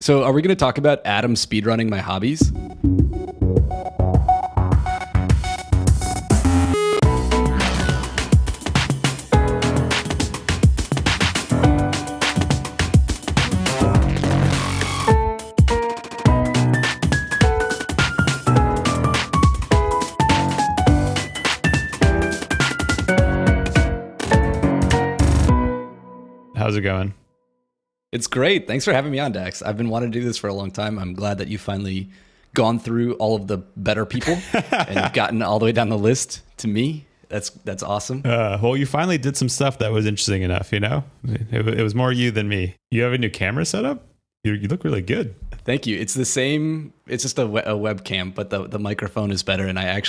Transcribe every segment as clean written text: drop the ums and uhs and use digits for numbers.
So are we going to talk about Adam speedrunning my hobbies? How's it going? It's great. Thanks for having me on, Dax. I've been wanting to do this for a long time. I'm glad that you finally gone through all of the better people and you've gotten all the way down the list to me. That's awesome. Well, you finally did some stuff that was interesting enough, you know? It was more you than me. You have a new camera set up? You look really good. Thank you. It's the same. It's just a webcam, but the microphone is better. And I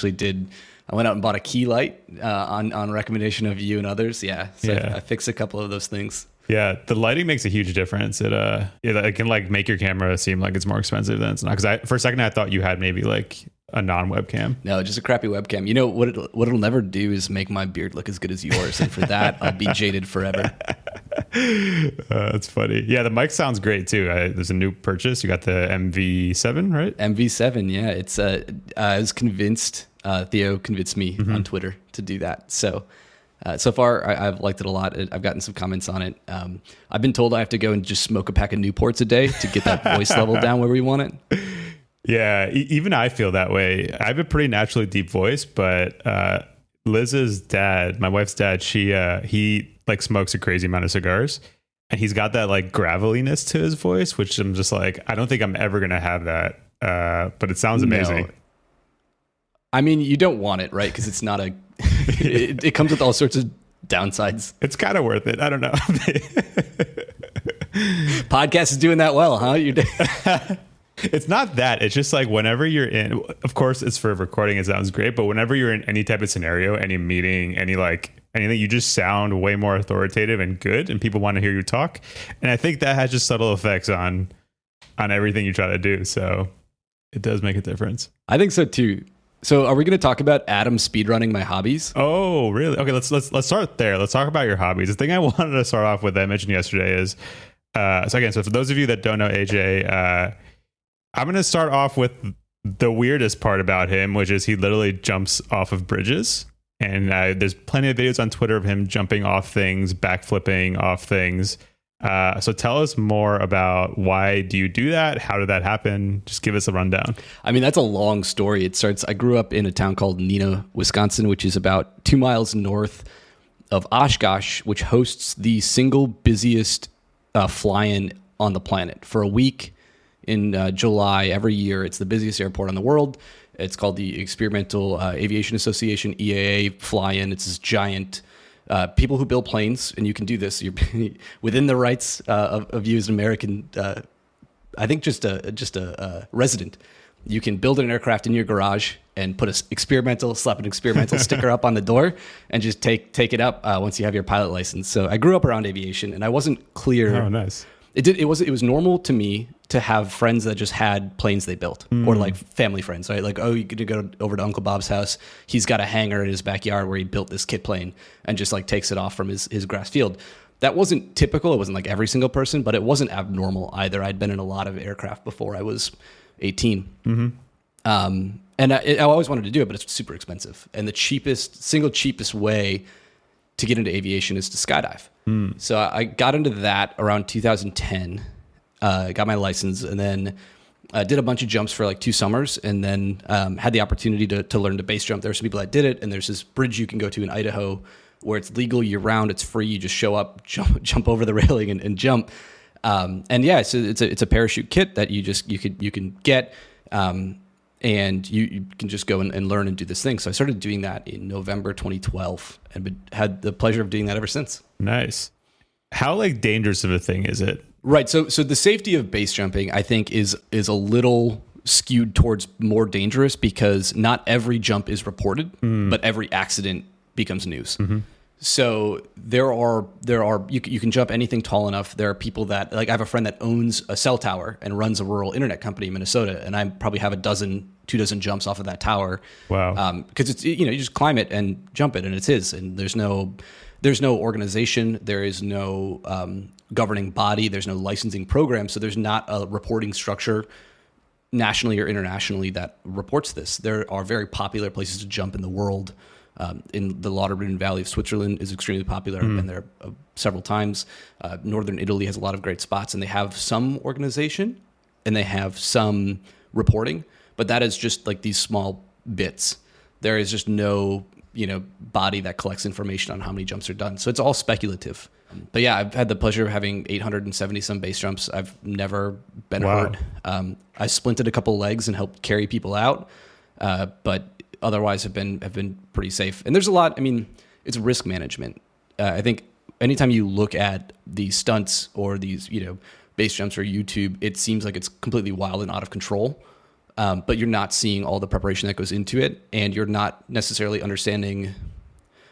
went out and bought a key light on recommendation of you and others. Yeah. So Yeah. I fixed a couple of those things. Yeah, the lighting makes a huge difference. It can like make your camera seem like it's more expensive than it's not. Because for a second I thought you had maybe like a non-webcam. No, just a crappy webcam. You know what it'll never do is make my beard look as good as yours, and for that I'll be jaded forever. That's funny. Yeah, the mic sounds great too. There's a new purchase. You got the MV7, right? MV7, yeah. It's I was convinced. Theo convinced me on Twitter to do that. So far, I've liked it a lot. I've gotten some comments on it. I've been told I have to go and just smoke a pack of Newports a day to get that voice level down where we want it. Yeah, even I feel that way. I have a pretty naturally deep voice, but Liz's dad, my wife's dad, he like smokes a crazy amount of cigars, and he's got that like graveliness to his voice, which I'm just like, I don't think I'm ever gonna have that. But it sounds amazing. No. I mean, you don't want it, right? Because it's not a. It comes with all sorts of downsides. It's kind of worth it. I don't know. Podcast is doing that well, huh? It's not that. It's just like whenever you're in, of course it's for recording, it sounds great, but whenever you're in any type of scenario, any meeting, anything, you just sound way more authoritative and good, and people want to hear you talk. And I think that has just subtle effects on everything you try to do. So it does make a difference. I think so too. So are we going to talk about Adam speedrunning my hobbies? Oh, really? Okay, let's start there. Let's talk about your hobbies. The thing I wanted to start off with, I mentioned yesterday, is so for those of you that don't know AJ, I'm going to start off with the weirdest part about him, which is he literally jumps off of bridges. And there's plenty of videos on Twitter of him jumping off things, backflipping off things. So tell us more about why do you do that? How did that happen? Just give us a rundown. I mean, that's a long story. I grew up in a town called Neenah, Wisconsin, which is about 2 miles north of Oshkosh, which hosts the single busiest fly-in on the planet. For a week in July every year, it's the busiest airport in the world. It's called the Experimental Aviation Association, EAA fly-in. It's this giant people who build planes, and you can do this. You're within the rights of you as an American. I think just a resident. You can build an aircraft in your garage and put slap an experimental sticker up on the door, and just take it up once you have your pilot license. So I grew up around aviation, and I wasn't clear. Oh, nice. It was normal to me to have friends that just had planes they built, or like family friends, right? Like, oh, you're gonna go over to Uncle Bob's house. He's got a hangar in his backyard where he built this kit plane and just like takes it off from his grass field. That wasn't typical. It wasn't like every single person, but it wasn't abnormal either. I'd been in a lot of aircraft before I was 18. And I always wanted to do it, but it's super expensive. And the single cheapest way to get into aviation is to skydive. So I got into that around 2010, got my license, and then did a bunch of jumps for like 2 summers, and then had the opportunity to learn to base jump. There's some people that did it, and there's this bridge you can go to in Idaho where it's legal year round. It's free. You just show up, jump over the railing and jump. And yeah, so it's a parachute kit that you can get. And you can just go and learn and do this thing. So I started doing that in November 2012 and had the pleasure of doing that ever since. Nice. How like dangerous of a thing is it? Right. So the safety of base jumping, I think, is a little skewed towards more dangerous because not every jump is reported, but every accident becomes news. So there are you can jump anything tall enough. There are people that, like, I have a friend that owns a cell tower and runs a rural internet company in Minnesota, and I probably have 2 dozen jumps off of that tower. Wow. Because it's, you just climb it and jump it, and it's his, and there's there's no organization, there is no governing body, there's no licensing program, so there's not a reporting structure nationally or internationally that reports this. There are very popular places to jump in the world. In the Lauterbrunnen Valley of Switzerland is extremely popular. I've been there several times. Northern Italy has a lot of great spots, and they have some organization and they have some reporting, but that is just like these small bits. There is just no, body that collects information on how many jumps are done. So it's all speculative. But yeah, I've had the pleasure of having 870 some base jumps. I've never been hurt. I splinted a couple legs and helped carry people out, but otherwise have been pretty safe. And there's a lot. I mean, it's risk management. I think anytime you look at these stunts or these base jumps or YouTube, it seems like it's completely wild and out of control. But you're not seeing all the preparation that goes into it, and you're not necessarily understanding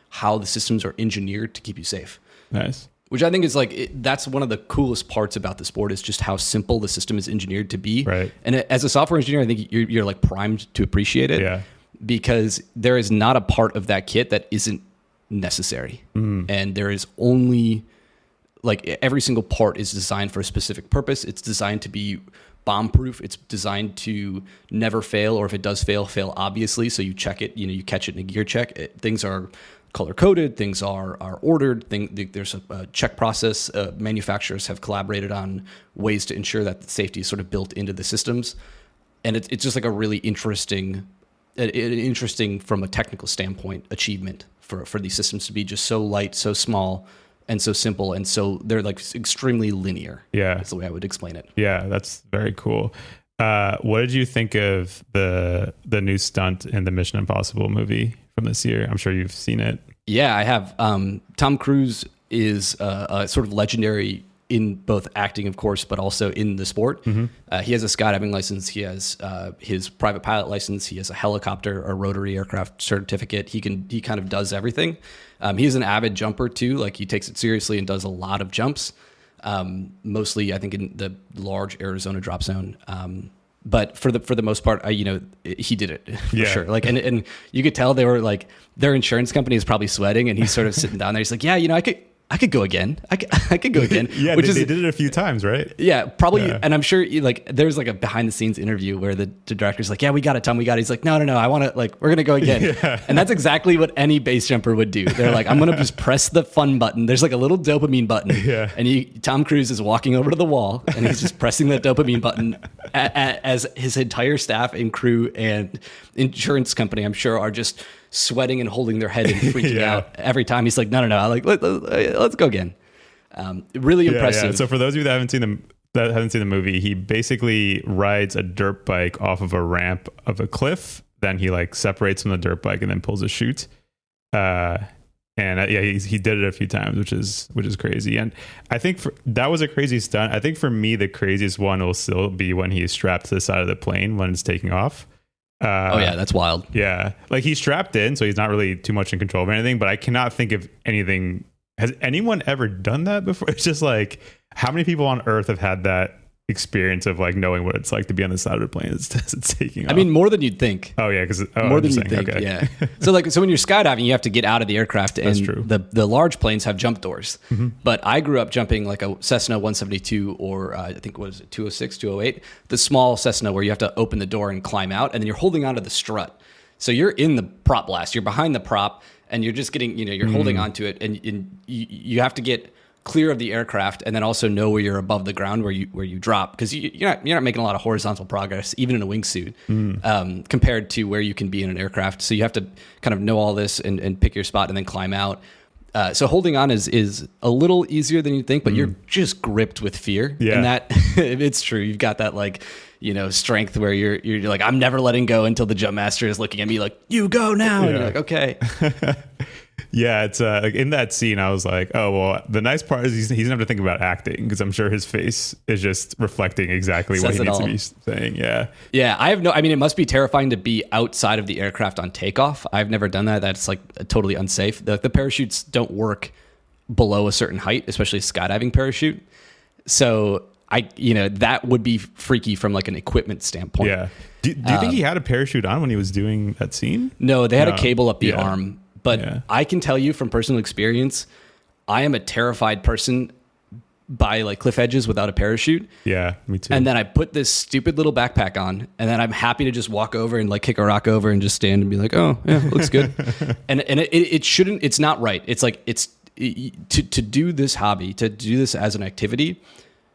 how the systems are engineered to keep you safe. Nice. Which I think is that's one of the coolest parts about the sport, is just how simple the system is engineered to be. Right. And as a software engineer, I think you're like primed to appreciate it. Yeah. Because there is not a part of that kit that isn't necessary. And there is only every single part is designed for a specific purpose. It's designed to be bomb proof. It's designed to never fail, or if it does fail obviously. So you check it, you catch it in a gear check. Things are color coded, things are ordered. There's a check process. Manufacturers have collaborated on ways to ensure that the safety is sort of built into the systems. And it's just like a really interesting from a technical standpoint achievement for these systems to be just so light, so small, and so simple, and so they're extremely linear. Yeah, that's the way I would explain it. Yeah, that's very cool. What did you think of the new stunt in the Mission Impossible movie from this year? I'm sure you've seen it. Yeah, I have. Tom Cruise is a sort of legendary in both acting, of course, but also in the sport. He has a skydiving license. He has his private pilot license. He has a helicopter or rotary aircraft certificate. He kind of does everything. He's an avid jumper too. He takes it seriously and does a lot of jumps. Mostly, I think, in the large Arizona drop zone. But for the most part, he did it for sure. And you could tell they were their insurance company is probably sweating, and he's sort of sitting down there. He's like, yeah, I could go again. I could go again. Yeah, they did it a few times, right? Yeah, probably. Yeah. And I'm sure there's a behind the scenes interview where the director's like, yeah, we got it, Tom, we got it. He's like, no, I want to we're going to go again. Yeah. And that's exactly what any base jumper would do. They're like, I'm going to just press the fun button. There's a little dopamine button. Yeah. And Tom Cruise is walking over to the wall and he's just pressing that dopamine button as his entire staff and crew and insurance company, I'm sure, are just sweating and holding their head and freaking out every time. He's like, no, let's go again. Really impressive. Yeah. So for those of you that haven't seen the movie, he basically rides a dirt bike off of a ramp of a cliff. Then he separates from the dirt bike and then pulls a chute. He did it a few times, which is crazy. And I think that was a crazy stunt. I think for me, the craziest one will still be when he's strapped to the side of the plane when it's taking off. That's wild. Yeah. He's strapped in, so he's not really too much in control of anything, but I cannot think of anything. Has anyone ever done that before? It's just how many people on earth have had that experience of knowing what it's like to be on the side of the plane as it's taking off? I mean, more than you'd think. Oh yeah, because more than you'd think. Okay. Yeah. So when you're skydiving, you have to get out of the aircraft, and that's true. The large planes have jump doors. But I grew up jumping a Cessna 172 or I think 206, 208, the small Cessna where you have to open the door and climb out, and then you're holding onto the strut. So you're in the prop blast. You're behind the prop, and you're just getting you're holding onto it, and you have to get clear of the aircraft, and then also know where you're above the ground, where you drop, because you're not making a lot of horizontal progress even in a wingsuit compared to where you can be in an aircraft. So you have to kind of know all this and pick your spot and then climb out. So holding on is a little easier than you think, but you're just gripped with fear. Yeah. And that it's true. You've got that strength where you're like, I'm never letting go until the jump master is looking at me like, you go now. Yeah. And you're like, okay. Yeah, it's in that scene, I was like, oh, well, the nice part is he doesn't have to think about acting, because I'm sure his face is just reflecting exactly what he needs to be saying. Yeah. Yeah, it must be terrifying to be outside of the aircraft on takeoff. I've never done that. That's totally unsafe. The parachutes don't work below a certain height, especially a skydiving parachute. So that would be freaky from an equipment standpoint. Yeah. Do you think he had a parachute on when he was doing that scene? No, they had a cable up the arm. But I can tell you from personal experience, I am a terrified person by like cliff edges without a parachute. Yeah, me too. And then I put this stupid little backpack on, and then I'm happy to just walk over and like kick a rock over and just stand and be like, oh yeah, looks good. and it shouldn't. It's not right. It's like to do this hobby, to do this as an activity,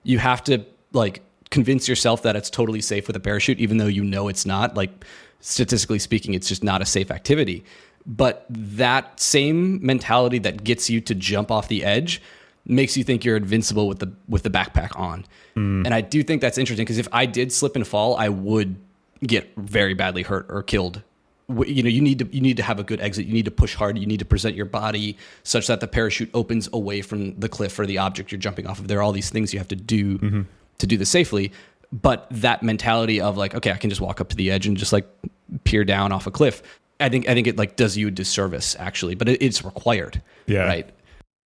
you have to like convince yourself that it's totally safe with a parachute, even though you know it's not. Like statistically speaking, it's just not a safe activity. But that same mentality that gets you to jump off the edge makes you think you're invincible with the backpack on. And I do think that's interesting, because if I did slip and fall, I would get very badly hurt or killed. You know, you need to have a good exit. You need to push hard. You need to present your body such that the parachute opens away from the cliff or the object you're jumping off of. There are all these things you have to do to do this safely. But that mentality of like, okay, I can just walk up to the edge and just like peer down off a cliff, I think it like does you a disservice actually. But it's required. Yeah. Right.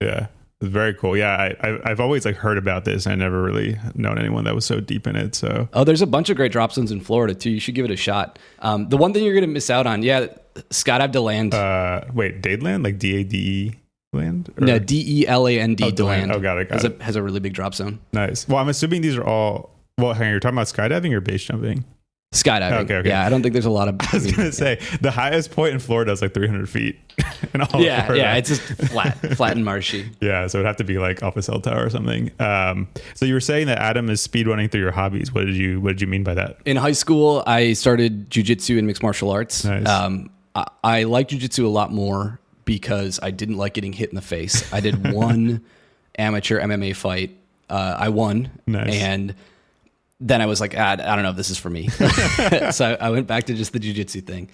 Yeah. It's very cool. Yeah, I've always like heard about this. I never really known anyone that was so deep in it. So there's a bunch of great drop zones in Florida too. You should give it a shot. The one thing you're going to miss out on, skydive to land. Wait, Dadeland, like DADE land? No, DELAND DeLand. Oh, got it. Has a really big drop zone. Nice. Well, I'm assuming these are all. Well, hang on, you're talking about skydiving or base jumping? Skydiving. Okay. Yeah, I don't think there's a lot of. I was going to say the highest point in Florida is like 300 feet. Yeah, it's just flat and marshy. Yeah, so it'd have to be like off a cell tower or something. So you were saying that Adam is speedrunning through your hobbies. What did you mean by that? In high school, I started jiu-jitsu and mixed martial arts. Nice. I like jiu-jitsu a lot more because I didn't like getting hit in the face. I did one amateur MMA fight. I won. Nice. And then I was like, I don't know if this is for me. So I went back to just the jiu-jitsu thing.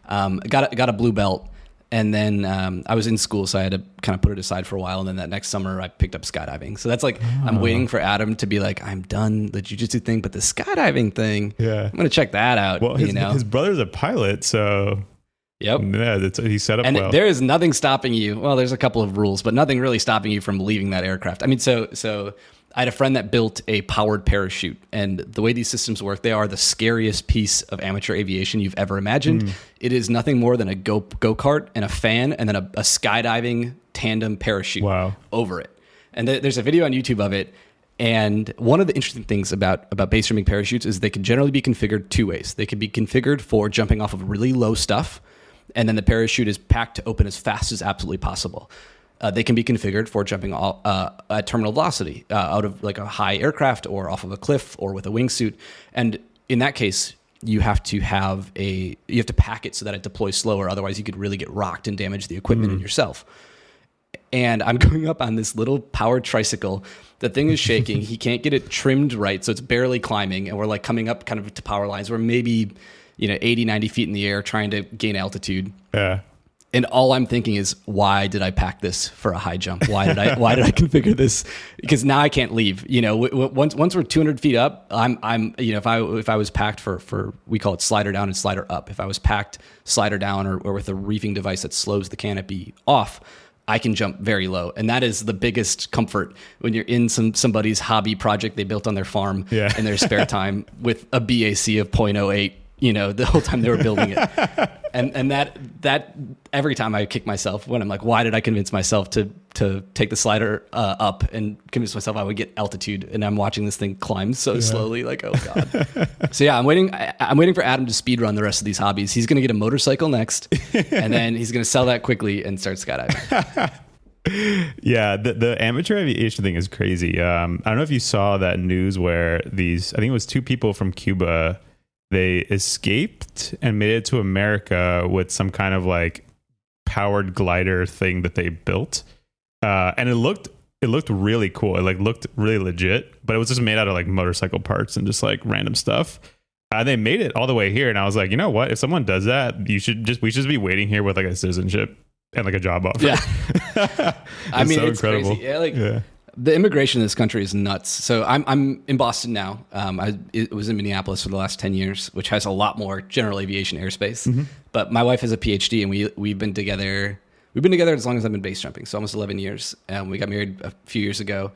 Got a blue belt. And then I was in school, so I had to kind of put it aside for a while. And then that next summer, I picked up skydiving. So that's like, I'm waiting for Adam to be like, I'm done the jiu-jitsu thing, but the skydiving thing, I'm going to check that out. Well, his brother's a pilot, so... Yep. Yeah, he's set up and well. There is nothing stopping you. Well, there's a couple of rules, but nothing really stopping you from leaving that aircraft. I mean, so I had a friend that built a powered parachute, and the way these systems work, they are the scariest piece of amateur aviation you've ever imagined. It is nothing more than a go-kart and a fan, and then a skydiving tandem parachute over it. And there's a video on YouTube of it. And one of the interesting things about base jumping parachutes is they can generally be configured two ways. They can be configured for jumping off of really low stuff, and then the parachute is packed to open as fast as absolutely possible. They can be configured for jumping at terminal velocity out of like a high aircraft or off of a cliff or with a wingsuit. And in that case, you have to pack it so that it deploys slower. Otherwise, you could really get rocked and damage the equipment and yourself. And I'm going up on this little powered tricycle. The thing is shaking. He can't get it trimmed right, so it's barely climbing. And we're like coming up kind of to power lines. We're maybe 80, 90 feet in the air trying to gain altitude. Yeah. And all I'm thinking is, why did I pack this for a high jump? Why did I configure this? Because now I can't leave. Once we're 200 feet up, if I was packed for we call it slider down and slider up. If I was packed slider down or with a reefing device that slows the canopy off, I can jump very low. And that is the biggest comfort when you're in somebody's hobby project they built on their farm in their spare time with a BAC of 0.08. The whole time they were building it. And that every time I kick myself when I'm like, why did I convince myself to take the slider up and convince myself I would get altitude, and I'm watching this thing climb so slowly, like, oh God. So I'm waiting for Adam to speedrun the rest of these hobbies. He's going to get a motorcycle next, and then he's going to sell that quickly and start skydiving. Yeah, the amateur aviation thing is crazy. I don't know if you saw that news where I think it was two people from Cuba, they escaped and made it to America with some kind of like powered glider thing that they built. And it looked really cool. It like looked really legit, but it was just made out of like motorcycle parts and just like random stuff. They made it all the way here. And I was like, you know what? If someone does that, we should just be waiting here with like a citizenship and like a job offer. Yeah. I mean, so it's incredible. Crazy. Yeah, the immigration in this country is nuts. So I'm in Boston now. I was in Minneapolis for the last 10 years, which has a lot more general aviation airspace. Mm-hmm. But my wife has a PhD, and we've been together. We've been together as long as I've been base jumping, so almost 11 years. We got married a few years ago,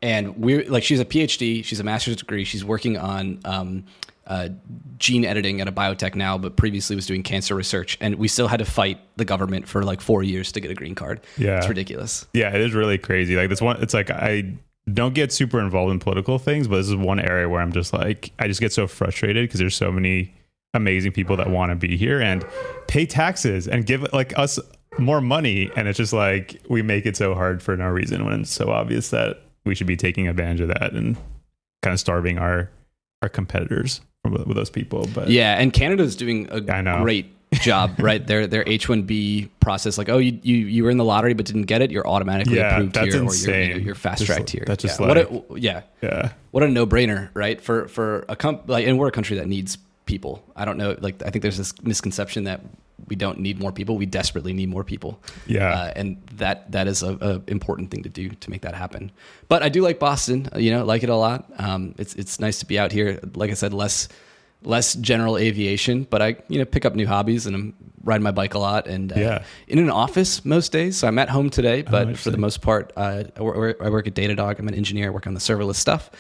and she's a PhD. She's a master's degree. She's working on gene editing at a biotech now, but previously was doing cancer research. And we still had to fight the government for like 4 years to get a green card. Yeah. It's ridiculous. Yeah, it is really crazy. Like this one, it's like I don't get super involved in political things, but this is one area where I'm just like, I just get so frustrated because there's so many amazing people that want to be here and pay taxes and give like us more money. And it's just like, we make it so hard for no reason when it's so obvious that we should be taking advantage of that and kind of starving our competitors with those people. But yeah, and Canada's doing a great job, right? Their H-1B process, like, oh, you were in the lottery but didn't get it, you're automatically approved here, insane. or you're fast tracked here. That's just what a no-brainer, right? For a like, and we're a country that needs people. I don't know, like, I think there's this misconception that we don't need more people. We desperately need more people. Yeah. And that is a important thing to do to make that happen. But I do like Boston, like it a lot. It's nice to be out here. Like I said, less general aviation, but I, pick up new hobbies, and I'm riding my bike a lot and in an office most days. So I'm at home today, but for the most part, I work at Datadog. I'm an engineer, I work on the serverless stuff.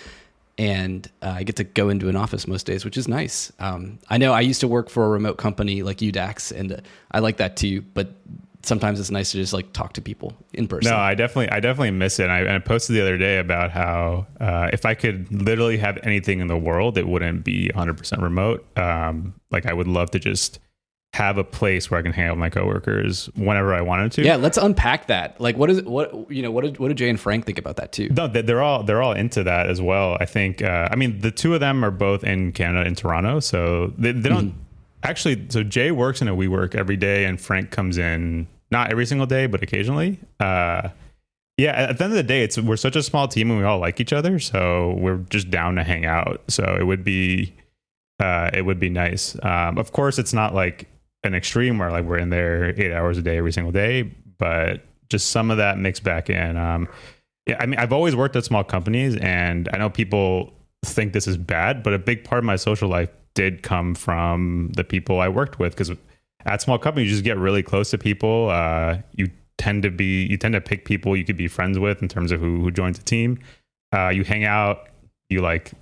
And I get to go into an office most days, which is nice. I know I used to work for a remote company like you, Dax, and I like that too. But sometimes it's nice to just like talk to people in person. No, I definitely miss it. And I posted the other day about how if I could literally have anything in the world, it wouldn't be 100% remote. Like I would love to just have a place where I can hang out with my coworkers whenever I wanted to. Yeah, let's unpack that. Like, what did Jay and Frank think about that too? No, they're all into that as well. I think. I mean, the two of them are both in Canada, in Toronto, so they don't actually. So Jay works in a WeWork every day, and Frank comes in not every single day, but occasionally. Yeah, at the end of the day, we're such a small team, and we all like each other, so we're just down to hang out. So it would be nice. Of course, it's not like an extreme where like we're in there 8 hours a day every single day, but just some of that mixed back in. Yeah, I mean, I've always worked at small companies, and I know people think this is bad, but a big part of my social life did come from the people I worked with, because at small companies, you just get really close to people. You tend to pick people you could be friends with in terms of who joins the team. You hang out, you like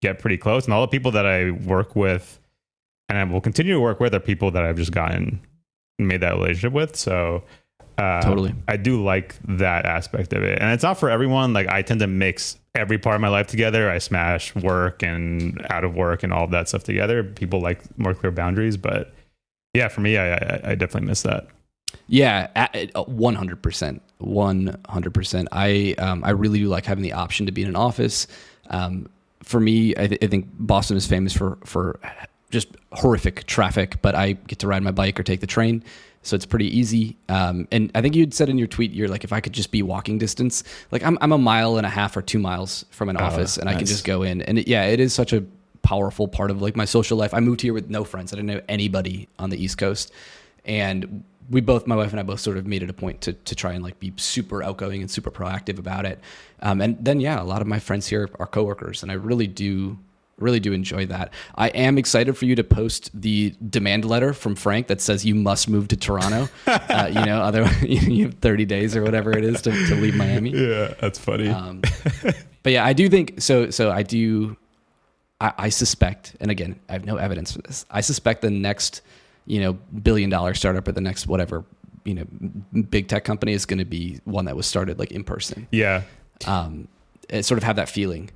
get pretty close, and all the people that I work with and I will continue to work with are people that I've just gotten and made that relationship with. So totally, I do like that aspect of it. And it's not for everyone. Like I tend to mix every part of my life together. I smash work and out of work and all of that stuff together. People like more clear boundaries, but yeah, for me, I definitely miss that. Yeah, 100%. 100%. I really do like having the option to be in an office. For me, I think Boston is famous for just horrific traffic, but I get to ride my bike or take the train, so it's pretty easy. And I think you'd said in your tweet, you're like, if I could just be walking distance, like I'm 1.5 miles or 2 miles from an office, and nice. I can just go in. And it is such a powerful part of like my social life. I moved here with no friends. I didn't know anybody on the East Coast, and my wife and I both sort of made it a point to try and like be super outgoing and super proactive about it. And then, a lot of my friends here are coworkers, and I really do enjoy that. I am excited for you to post the demand letter from Frank that says you must move to Toronto. Otherwise you have 30 days or whatever it is to leave Miami. Yeah, that's funny. But yeah, I do think so. I suspect, and again, I have no evidence for this, I suspect the next, $1 billion startup or the next whatever, big tech company is going to be one that was started like in person. Yeah. Sort of have that feeling.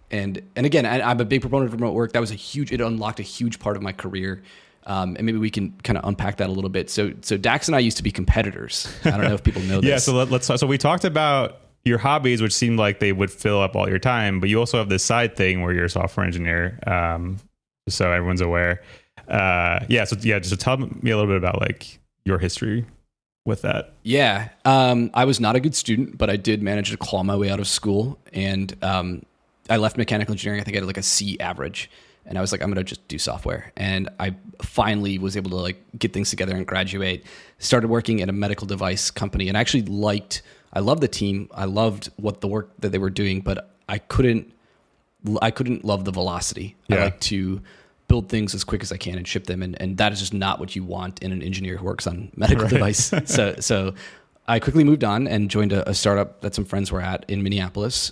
And again, I'm a big proponent of remote work. That was it unlocked a huge part of my career. And maybe we can kind of unpack that a little bit. So Dax and I used to be competitors. I don't know if people know this. Yeah. So we talked about your hobbies, which seemed like they would fill up all your time, but you also have this side thing where you're a software engineer. So everyone's aware. So tell me a little bit about like your history with that. Yeah. I was not a good student, but I did manage to claw my way out of school, and I left mechanical engineering. I think I had like a C average, and I was like, I'm going to just do software. And I finally was able to like get things together and graduate, started working at a medical device company, and actually I loved the team. I loved the work that they were doing, but I couldn't love the velocity. Yeah. I like to build things as quick as I can and ship them. And that is just not what you want in an engineer who works on medical device. So I quickly moved on and joined a startup that some friends were at in Minneapolis.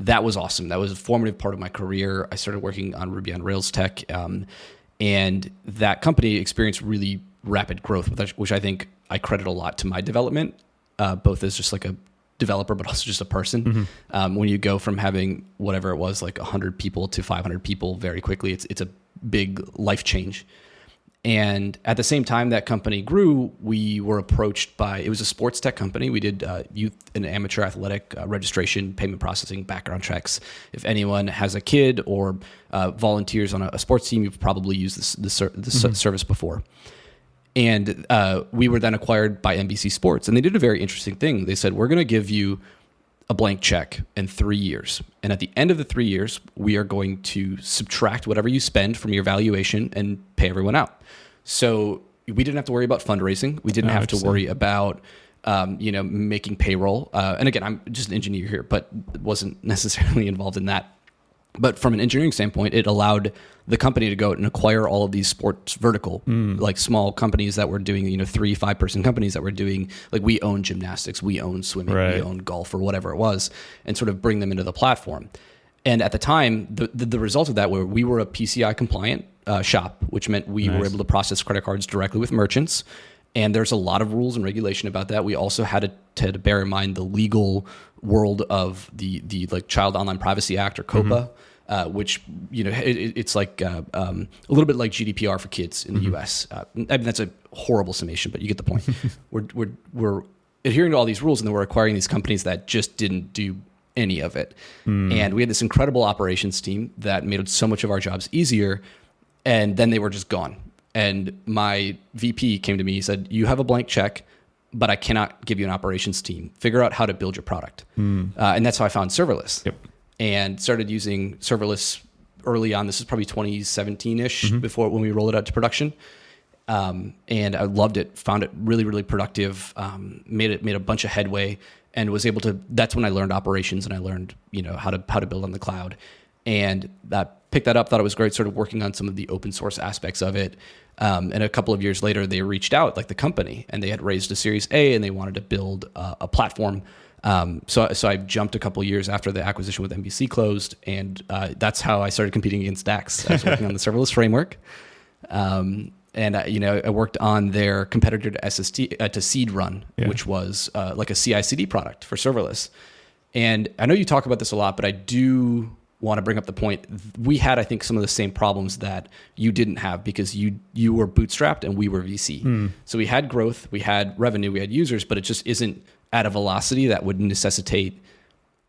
that was awesome. That was a formative part of my career. I started working on Ruby on Rails tech, and that company experienced really rapid growth, which I think I credit a lot to my development, both as just like a developer, but also just a person. When you go from having whatever it was, like 100 people to 500 people very quickly, it's a big life change. And at the same time that company grew, we were approached by, it was a sports tech company. We did youth and amateur athletic registration, payment processing, background checks. If anyone has a kid or volunteers on a sports team, you've probably used this service before. And we were then acquired by NBC Sports. And they did a very interesting thing. They said, we're going to give you a blank check in 3 years. And at the end of the 3 years, we are going to subtract whatever you spend from your valuation and pay everyone out. So we didn't have to worry about fundraising. We didn't have to worry about, making payroll. And again, I'm just an engineer here, but wasn't necessarily involved in that. But from an engineering standpoint, it allowed the company to go out and acquire all of these sports vertical, like small companies that were doing, 3-5 person companies that were doing, like we own gymnastics, we own swimming, we own golf or whatever it was, and sort of bring them into the platform. And at the time, the result of that were we were a PCI compliant shop, which meant we were able to process credit cards directly with merchants. And there's a lot of rules and regulation about that. We also had to bear in mind the legal world of the like Child Online Privacy Act or COPPA, which it's like a little bit like GDPR for kids in the U.S. I mean, that's a horrible summation, but you get the point. We're adhering to all these rules, and then we're acquiring these companies that just didn't do any of it. And we had this incredible operations team that made so much of our jobs easier, and then they were just gone. And my VP came to me, he said, you have a blank check, but I cannot give you an operations team. Figure out how to build your product. And that's how I found serverless. And started using serverless early on. This is probably 2017-ish before when we rolled it out to production. And I loved it, found it really, really productive, made a bunch of headway, and was able to, that's when I learned operations and I learned, how to build on the cloud. And picked that up, thought it was great, started working on some of the open source aspects of it. And a couple of years later, they reached out, like the company, and they had raised a Series A and they wanted to build a platform. So I jumped a couple of years after the acquisition with NBC closed, and that's how I started competing against Dax. I was working on the serverless framework. And I worked on their competitor to speedrun, which was like a CI/CD product for serverless. And I know you talk about this a lot, but I do want to bring up the point. We had, I think, some of the same problems that you didn't have because you were bootstrapped and we were VC. So we had growth, we had revenue, we had users, but it just isn't at a velocity that would necessitate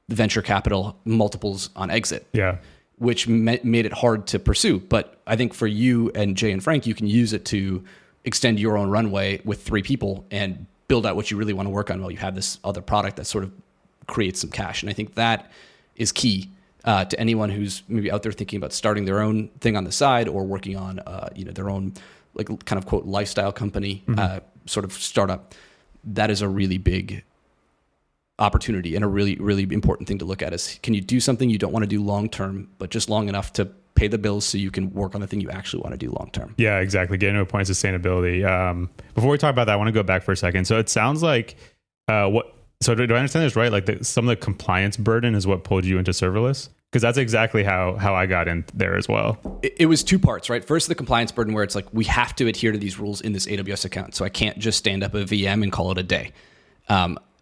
the venture capital multiples on exit. Which made it hard to pursue. But I think for you and Jay and Frank, you can use it to extend your own runway with 3 people and build out what you really want to work on while you have this other product that sort of creates some cash. And I think that is key to anyone who's maybe out there thinking about starting their own thing on the side or working on their own like kind of quote lifestyle company sort of startup. That is a really big opportunity and a really, really important thing to look at is, can you do something you don't want to do long-term, but just long enough to pay the bills so you can work on the thing you actually want to do long-term? Yeah, exactly. Getting to a point of sustainability. Before we talk about that, I want to go back for a second. So it sounds like so do I understand this right? Like some of the compliance burden is what pulled you into serverless? Because that's exactly how I got in there as well. It was 2 parts, right? First, the compliance burden where it's like, we have to adhere to these rules in this AWS account. So I can't just stand up a VM and call it a day.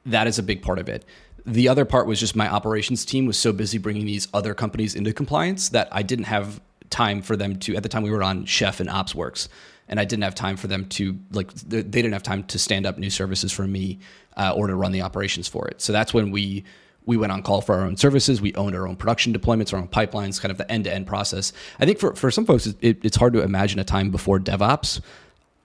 That is a big part of it. The other part was just my operations team was so busy bringing these other companies into compliance that I didn't have time for them to, at the time we were on Chef and OpsWorks, and I didn't have time for them to, like, they didn't have time to stand up new services for me or to run the operations for it. So that's when we went on call for our own services. We owned our own production deployments, our own pipelines, kind of the end-to-end process. I think for some folks, it's hard to imagine a time before DevOps.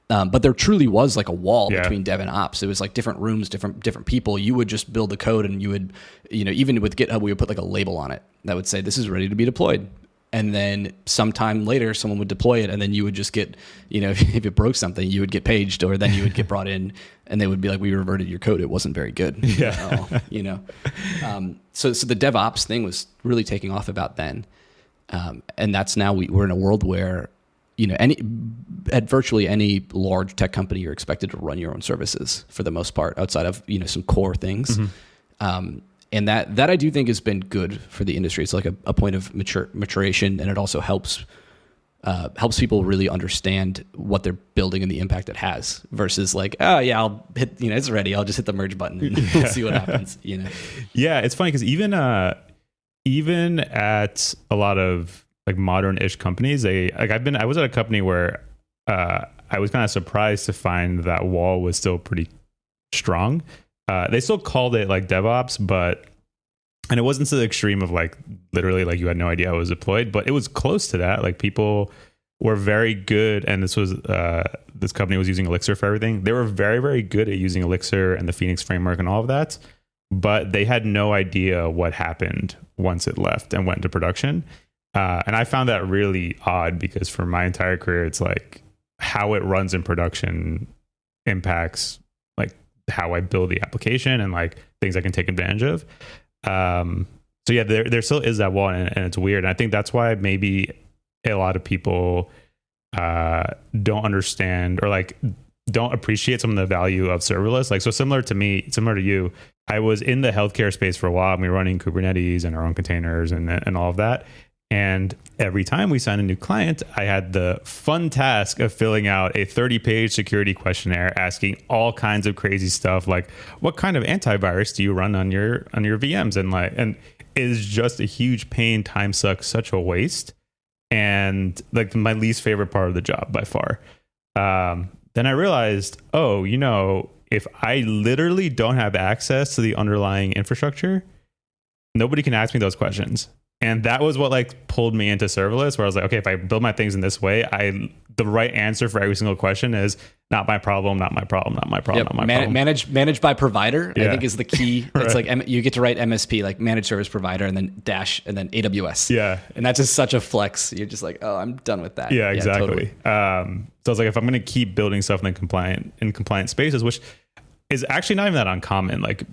But there truly was like a wall between dev and ops. It was like different rooms, different people. You would just build the code and you would, even with GitHub, we would put like a label on it that would say, this is ready to be deployed. And then sometime later, someone would deploy it. And then you would just get, if it broke something, you would get paged, or then you would get brought in and they would be like, we reverted your code. It wasn't very good. So the DevOps thing was really taking off about then. And that's now we're in a world where, at virtually any large tech company, you're expected to run your own services for the most part, outside of some core things. And that I do think has been good for the industry. It's like a point of maturation, and it also helps people really understand what they're building and the impact it has, versus like, oh yeah, I'll hit, it's ready, I'll just hit the merge button and we'll see what happens. Yeah, it's funny because even at a lot of like modern-ish companies, I was at a company where I was kind of surprised to find that wall was still pretty strong. They still called it like DevOps, and it wasn't to the extreme of like literally like you had no idea how it was deployed, but it was close to that. Like people were very good, and this company was using Elixir for everything. They were very, very good at using Elixir and the Phoenix framework and all of that, but they had no idea what happened once it left and went into production. And I found that really odd, because for my entire career, it's like how it runs in production impacts like how I build the application and like things I can take advantage of. So yeah, there still is that wall, and it's weird. And I think that's why maybe a lot of people don't understand or like don't appreciate some of the value of serverless. Like, so similar to you, I was in the healthcare space for a while, and we were running Kubernetes and our own containers and all of that. And every time we signed a new client, I had the fun task of filling out a 30-page security questionnaire asking all kinds of crazy stuff, like what kind of antivirus do you run on your VMs, and it is just a huge pain. Time sucks, such a waste, and like my least favorite part of the job by far. Then I realized, if I literally don't have access to the underlying infrastructure, nobody can ask me those questions. And that was what like pulled me into serverless, where I was like, okay, if I build my things in this way, the right answer for every single question is not my problem, not my problem, not my problem, not my problem. Managed by provider, yeah. I think is the key. Right. It's like you get to write MSP, like managed service provider, and then dash, and then AWS. Yeah. And that's just such a flex. You're just like, oh, I'm done with that. Yeah, exactly. Totally. So I was like, if I'm going to keep building stuff in compliant spaces, which is actually not even that uncommon, like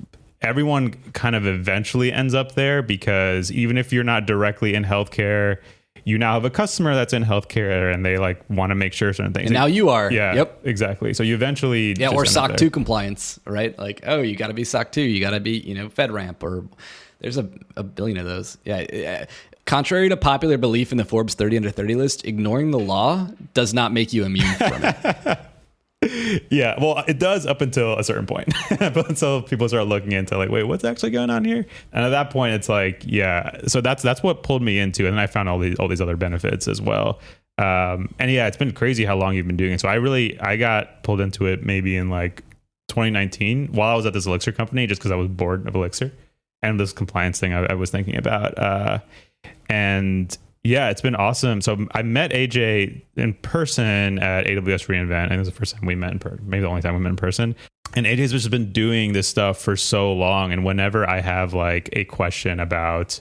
everyone kind of eventually ends up there, because even if you're not directly in healthcare, you now have a customer that's in healthcare and they like want to make sure certain things. And now you are. Yeah. Yep. Exactly. So you eventually. Yeah. Or SOC 2 compliance, right? Like, oh, you got to be SOC 2. You got to be, FedRAMP, or there's a billion of those. Yeah. Contrary to popular belief in the Forbes 30 under 30 list, ignoring the law does not make you immune from it. Yeah, well, it does up until a certain point. But until people start looking into like, wait, what's actually going on here? And at that point, it's like, yeah. So that's what pulled me into it. And then I found all these other benefits as well. And yeah, it's been crazy how long you've been doing it. So I got pulled into it maybe in like 2019 while I was at this Elixir company, just because I was bored of Elixir and this compliance thing I was thinking about. And yeah, it's been awesome. So I met AJ in person at AWS reInvent. I think it was the first time we met in person, maybe the only time we met in person. And AJ's just been doing this stuff for so long. And whenever I have like a question about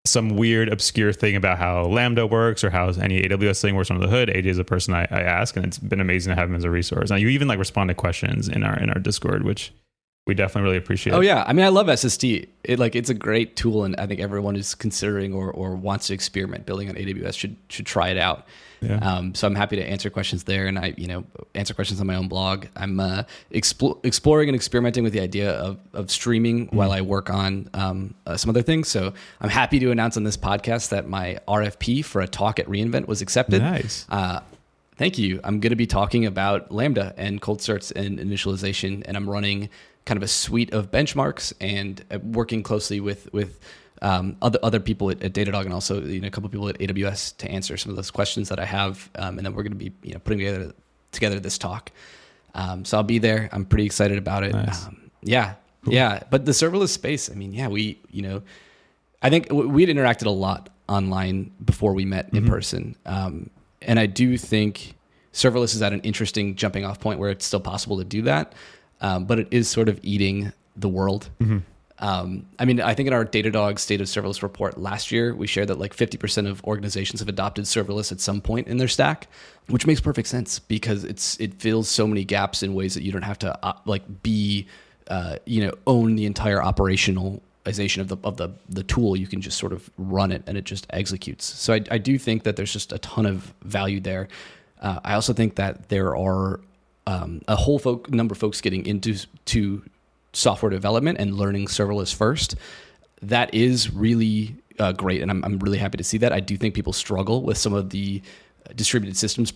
some weird, obscure thing about how Lambda works or how any AWS thing works under the hood, AJ is the person I ask. And it's been amazing to have him as a resource. Now, you even like respond to questions in our Discord, which we definitely really appreciate. Oh yeah, I mean, I love SST. It's a great tool, and I think everyone who's considering or wants to experiment building on AWS should try it out. Yeah. So I'm happy to answer questions there, and I answer questions on my own blog. I'm exploring and experimenting with the idea of streaming while I work on some other things. So I'm happy to announce on this podcast that my RFP for a talk at reInvent was accepted. Nice. Thank you. I'm going to be talking about Lambda and cold starts and initialization, and I'm running kind of a suite of benchmarks and working closely with other people at Datadog, and also a couple of people at AWS to answer some of those questions that I have, and then we're going to be putting together this talk. So I'll be there. I'm pretty excited about it. Nice. Yeah, cool. Yeah. But the serverless space, I mean, yeah, I think we had interacted a lot online before we met in person, and I do think serverless is at an interesting jumping off point where it's still possible to do that. But it is sort of eating the world. I mean, I think in our Datadog State of Serverless report last year, we shared that like 50% of organizations have adopted serverless at some point in their stack, which makes perfect sense because it fills so many gaps in ways that you don't have to own the entire operationalization of the tool. You can just sort of run it and it just executes. So I do think that there's just a ton of value there. I also think that there are a whole number of folks getting into software development and learning serverless first, that is really great. And I'm really happy to see that. I do think people struggle with some of the distributed systems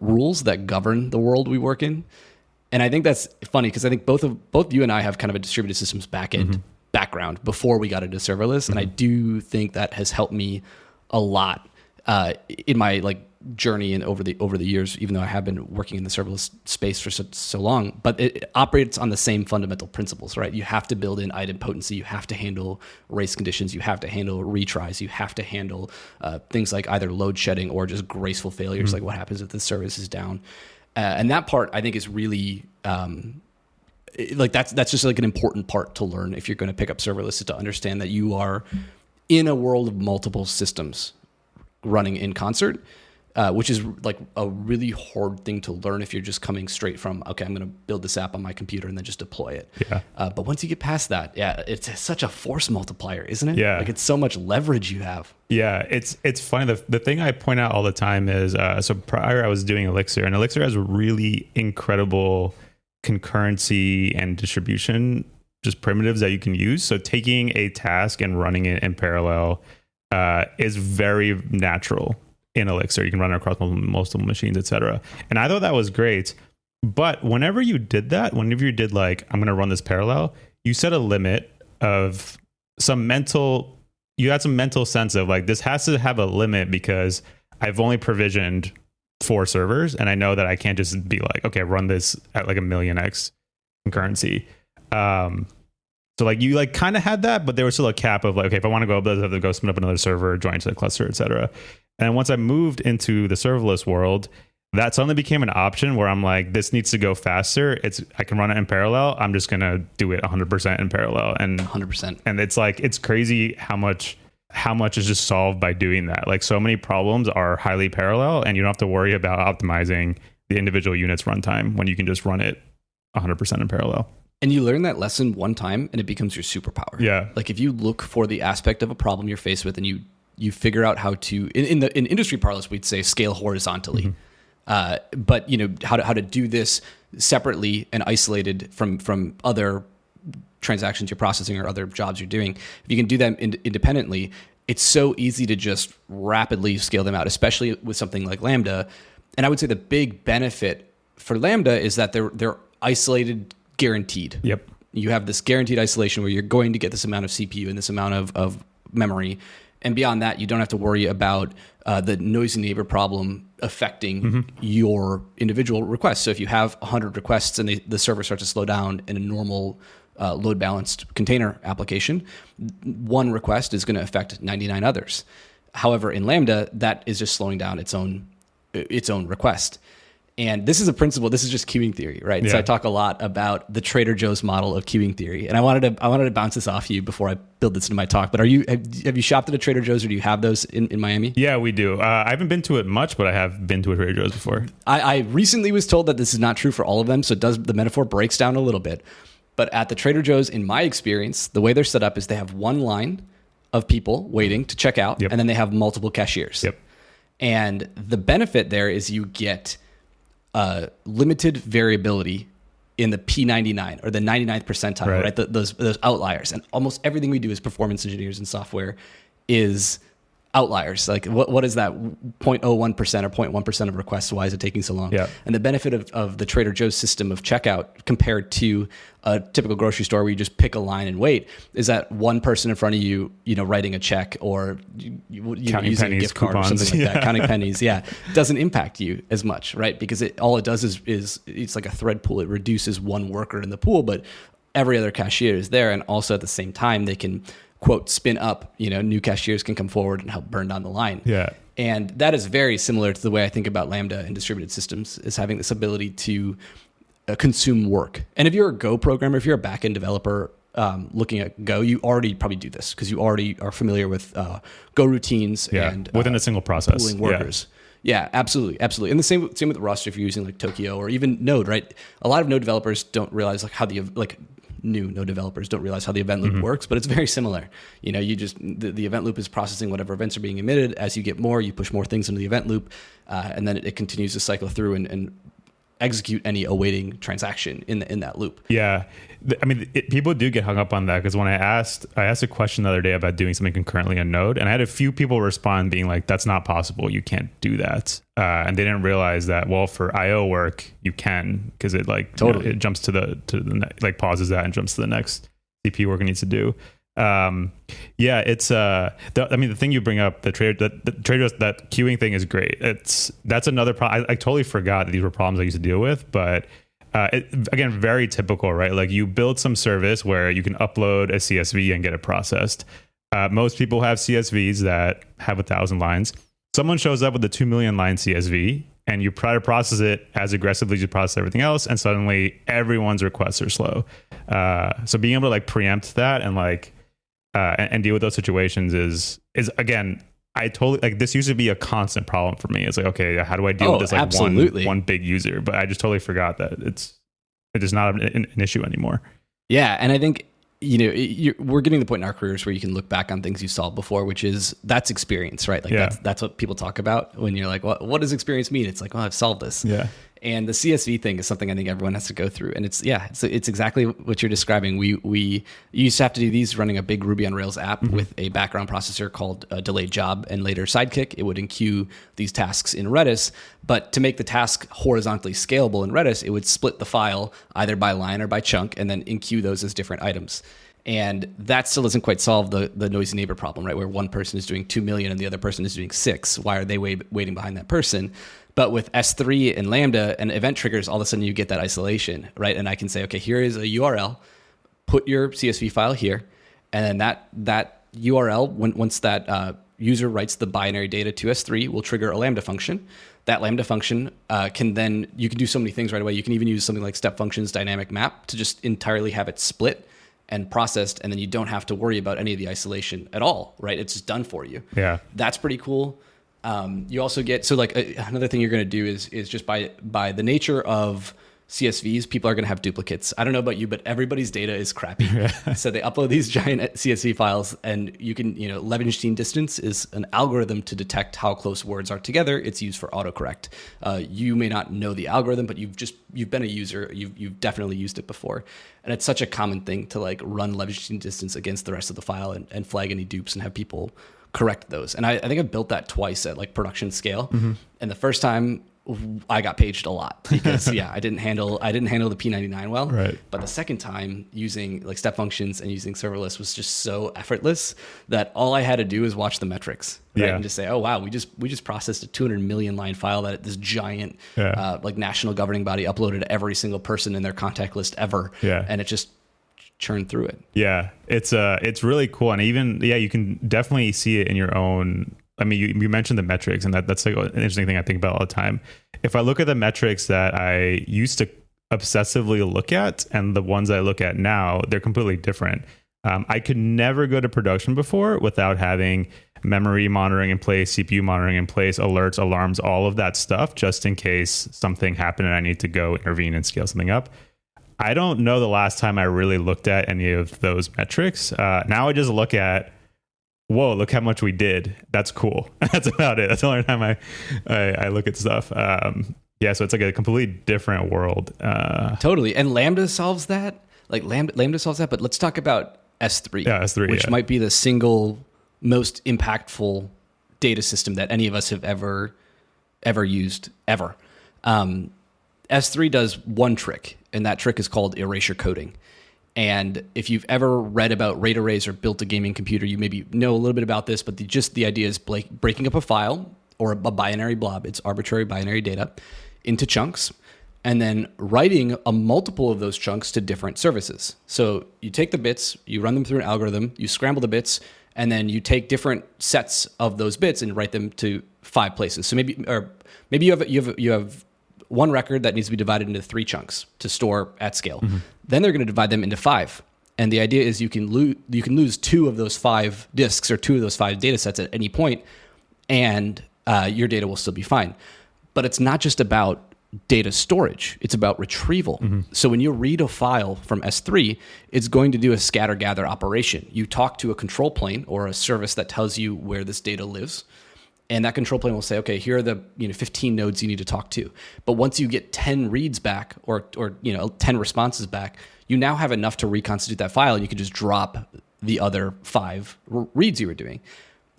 rules that govern the world we work in. And I think that's funny because I think both you and I have kind of a distributed systems background before we got into serverless. And I do think that has helped me a lot in my like journey and over the years, even though I have been working in the serverless space for so long. But it operates on the same fundamental principles, right? You have to build in idempotency. You have to handle race conditions. You have to handle retries. You have to handle things like either load shedding or just graceful failures, like what happens if the service is down. And that part, I think, is really like that's just like an important part to learn if you're going to pick up serverless, is to understand that you are in a world of multiple systems running in concert. Which is like a really hard thing to learn if you're just coming straight from, okay, I'm going to build this app on my computer and then just deploy it. Yeah. But once you get past that, it's such a force multiplier, isn't it? Yeah. Like it's so much leverage you have. Yeah. It's funny. The thing I point out all the time is, so prior I was doing Elixir, and Elixir has really incredible concurrency and distribution, just primitives that you can use. So taking a task and running it in parallel is very natural. In Elixir, you can run it across multiple machines, etc. And I thought that was great. But whenever you did that, whenever you did like, I'm going to run this parallel, you set a limit of you had some mental sense of like, this has to have a limit because I've only provisioned 4 servers. And I know that I can't just be like, okay, run this at like 1,000,000x concurrency. So like you like kind of had that, but there was still a cap of like, okay, if I want to go up, I have to go spin up another server, join to the cluster, etc. And once I moved into the serverless world, that suddenly became an option where I'm like, this needs to go faster. I can run it in parallel. I'm just going to do it 100% in parallel. And 100%. And it's like, it's crazy how much is just solved by doing that. Like so many problems are highly parallel and you don't have to worry about optimizing the individual units runtime when you can just run it 100% in parallel. And you learn that lesson one time and it becomes your superpower. Yeah. Like if you look for the aspect of a problem you're faced with and you figure out how to, in industry parlance, we'd say scale horizontally. But you know, how to do this separately and isolated from other transactions you're processing or other jobs you're doing. If you can do them independently, it's so easy to just rapidly scale them out, especially with something like Lambda. And I would say the big benefit for Lambda is that they're isolated, guaranteed. Yep. You have this guaranteed isolation where you're going to get this amount of CPU and this amount of memory. And beyond that, you don't have to worry about the noisy neighbor problem affecting your individual requests. So if you have 100 requests and the server starts to slow down in a normal load balanced container application, one request is going to affect 99 others. However, in Lambda, that is just slowing down its own request. And this is a principle. This is just queuing theory, right? Yeah. So I talk a lot about the Trader Joe's model of queuing theory, and I wanted to bounce this off you before I build this into my talk. But have you shopped at a Trader Joe's, or do you have those in Miami? Yeah, we do. I haven't been to it much, but I have been to a Trader Joe's before. I recently was told that this is not true for all of them, so the metaphor breaks down a little bit. But at the Trader Joe's, in my experience, the way they're set up is they have one line of people waiting to check out, and then they have multiple cashiers. Yep. And the benefit there is you get limited variability in the P99 or the 99th percentile, right? Those outliers. And almost everything we do as performance engineers in software is outliers. Like what is that 0.01% or 0.1% of requests? Why is it taking so long? Yeah. And the benefit of the Trader Joe's system of checkout compared to a typical grocery store where you just pick a line and wait is that one person in front of you, writing a check or using pennies, a gift card coupons, or something like that, counting pennies, doesn't impact you as much, right? Because all it does is it's like a thread pool. It reduces one worker in the pool, but every other cashier is there. And also at the same time, they can, quote, spin up, new cashiers can come forward and help burn down the line. Yeah. And that is very similar to the way I think about Lambda and distributed systems, is having this ability to consume work. And if you're a Go programmer, if you're a backend developer looking at Go, you already probably do this because you already are familiar with Go routines and within a single process. Pooling workers. Yeah, absolutely. And the same with Rust if you're using like Tokio or even Node, right? A lot of Node developers don't realize new Node developers don't realize how the event loop works, but it's very similar. You just, the event loop is processing whatever events are being emitted. As you get more, you push more things into the event loop, and then it continues to cycle through and execute any awaiting transaction in that loop. Yeah. I mean, people do get hung up on that, because when I asked a question the other day about doing something concurrently in Node, and I had a few people respond being like, that's not possible. You can't do that. And they didn't realize that, well, for IO work, you can, because it like totally it jumps to the like pauses that and jumps to the next CPU work it needs to do. Yeah, it's I mean, the thing you bring up, the trader that queuing thing is great. That's another problem. I totally forgot that these were problems I used to deal with, but again, very typical, right? Like, you build some service where you can upload a CSV and get it processed. Most people have CSVs that have 1,000 lines. Someone shows up with a 2 million line CSV, and you try to process it as aggressively as you process everything else, and suddenly everyone's requests are slow. So being able to like preempt that and like and deal with those situations is again, I totally like, this used to be a constant problem for me. It's like, okay, how do I deal with this like one big user? But I just totally forgot that it is not an issue anymore. Yeah, and I think we're getting to the point in our careers where you can look back on things you solved before, which is that's experience, right? Like that's what people talk about when you're like, what does experience mean? It's like, well, I've solved this. Yeah. And the CSV thing is something I think everyone has to go through. And it's exactly what you're describing. We used to have to do these running a big Ruby on Rails app with a background processor called delayed job and later Sidekick. It would enqueue these tasks in Redis. But to make the task horizontally scalable in Redis, it would split the file either by line or by chunk and then enqueue those as different items. And that still doesn't quite solve the noisy neighbor problem, right? Where one person is doing 2 million and the other person is doing 6. Why are they waiting behind that person? But with S3 and Lambda and event triggers, all of a sudden you get that isolation, right? And I can say, okay, here is a URL, put your CSV file here. And then that URL, once that user writes the binary data to S3, will trigger a Lambda function. That Lambda function you can do so many things right away. You can even use something like step functions dynamic map to just entirely have it split and processed, and then you don't have to worry about any of the isolation at all, right? It's just done for you. Yeah, that's pretty cool. You also get another thing you're going to do is just by the nature of CSVs, people are going to have duplicates. I don't know about you, but everybody's data is crappy. So they upload these giant CSV files, and you can, Levenshtein distance is an algorithm to detect how close words are together. It's used for autocorrect. You may not know the algorithm, but you've been a user. You've definitely used it before. And it's such a common thing to like run Levenshtein distance against the rest of the file and flag any dupes and have people correct those. And I think I built that twice at like production scale. And the first time I got paged a lot because I didn't handle the P99 well. Right. But the second time using like step functions and using serverless was just so effortless that all I had to do is watch the metrics, right? And just say, oh wow, we just processed a 200 million line file that this giant like national governing body uploaded to every single person in their contact list ever. And it just churn through it. Yeah, it's really cool, and even you can definitely see it in your own. I mean, you mentioned the metrics, and that's like an interesting thing I think about all the time. If I look at the metrics that I used to obsessively look at and the ones I look at now, they're completely different. I could never go to production before without having memory monitoring in place, CPU monitoring in place, alerts, alarms, all of that stuff, just in case something happened and I need to go intervene and scale something up. I don't know the last time I really looked at any of those metrics. Now I just look at, whoa, look how much we did. That's cool. That's about it. That's the only time I look at stuff. So it's like a completely different world. Totally. And Lambda solves that. Like Lambda solves that. But let's talk about S3. Yeah, S3. Which might be the single most impactful data system that any of us have ever used, ever. S3 does one trick, and that trick is called erasure coding. And if you've ever read about RAID arrays or built a gaming computer, you maybe know a little bit about this, but the idea is breaking up a file or a binary blob, it's arbitrary binary data, into chunks, and then writing a multiple of those chunks to different services. So you take the bits, you run them through an algorithm, you scramble the bits, and then you take different sets of those bits and write them to 5 places. So maybe you have one record that needs to be divided into 3 chunks to store at scale. Then they're going to divide them into 5. And the idea is you can lose 2 of those 5 disks or 2 of those 5 data sets at any point, and your data will still be fine. But it's not just about data storage, it's about retrieval. So when you read a file from S3, it's going to do a scatter gather operation. You talk to a control plane or a service that tells you where this data lives, And that control plane will say, okay, here are the 15 nodes you need to talk to. But once you get 10 reads back or 10 responses back, you now have enough to reconstitute that file, and you can just drop the other 5 reads you were doing.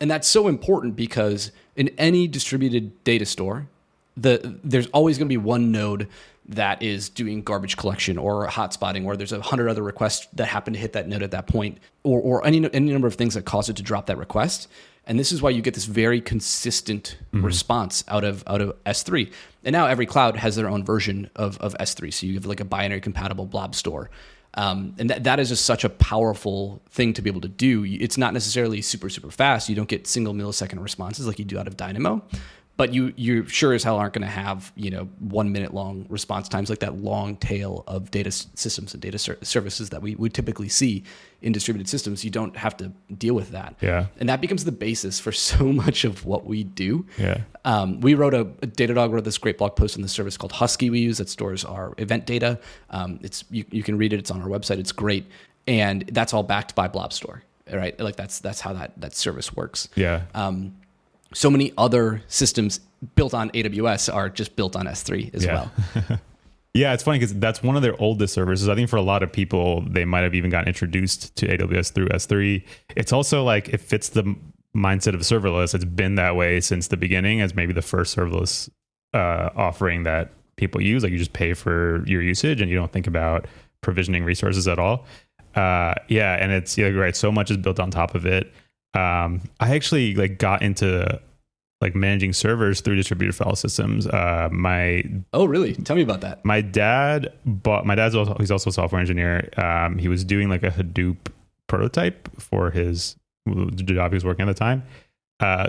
And that's so important because in any distributed data store, there's always going to be one node that is doing garbage collection or hotspotting, or there's 100 other requests that happen to hit that node at that point, or any number of things that cause it to drop that request. And this is why you get this very consistent response out of S3. And now every cloud has their own version of S3. So you have like a binary compatible blob store. And that is just such a powerful thing to be able to do. It's not necessarily super, super fast. You don't get single millisecond responses like you do out of Dynamo. But you sure as hell aren't going to have 1 minute long response times like that long tail of data systems and data services that we would typically see in distributed systems. You don't have to deal with that. Yeah. And that becomes the basis for so much of what we do. Yeah. We wrote Datadog wrote this great blog post on the service called Husky we use that stores our event data. You can read it. It's on our website. It's great. And that's all backed by Blob Store, right? Like that's how that service works. Yeah. So many other systems built on AWS are just built on S3 as well. Yeah, it's funny because that's one of their oldest services. I think for a lot of people, they might have even gotten introduced to AWS through S3. It's also like it fits the mindset of serverless. It's been that way since the beginning as maybe the first serverless offering that people use. Like you just pay for your usage and you don't think about provisioning resources at all. Yeah, and it's right. So much is built on top of it. I actually got into managing servers through distributed file systems. Oh, really? Tell me about that. He's also a software engineer. He was doing a Hadoop prototype for the job he was working at the time.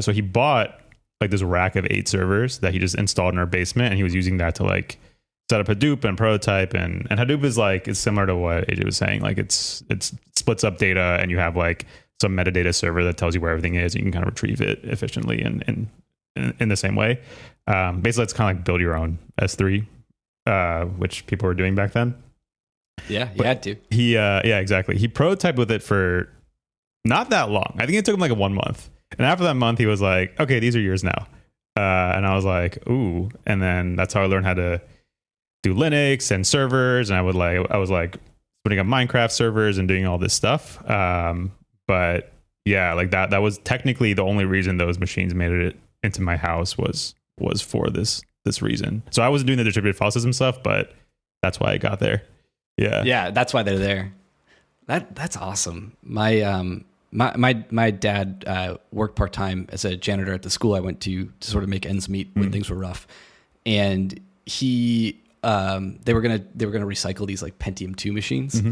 So he bought this rack of 8 servers that he just installed in our basement, and he was using that to set up Hadoop and prototype. And Hadoop is it's similar to what AJ was saying. It splits up data, and you have some metadata server that tells you where everything is. And you can kind of retrieve it efficiently and in the same way. Basically, it's kind of build your own S3, which people were doing back then. Yeah, you had to. Yeah, exactly. He prototyped with it for not that long. I think it took him 1 month. And after that month, he was like, okay, these are yours now. And I was like, ooh. And then that's how I learned how to do Linux and servers. And I was putting up Minecraft servers and doing all this stuff. But yeah, that was technically the only reason those machines made it into my house was for this reason. So I wasn't doing the distributed file system stuff, but that's why I got there. Yeah, that's why they're there. That's awesome. My dad worked part-time as a janitor at the school I went to sort of make ends meet when things were rough, and they were gonna recycle these Pentium 2 machines.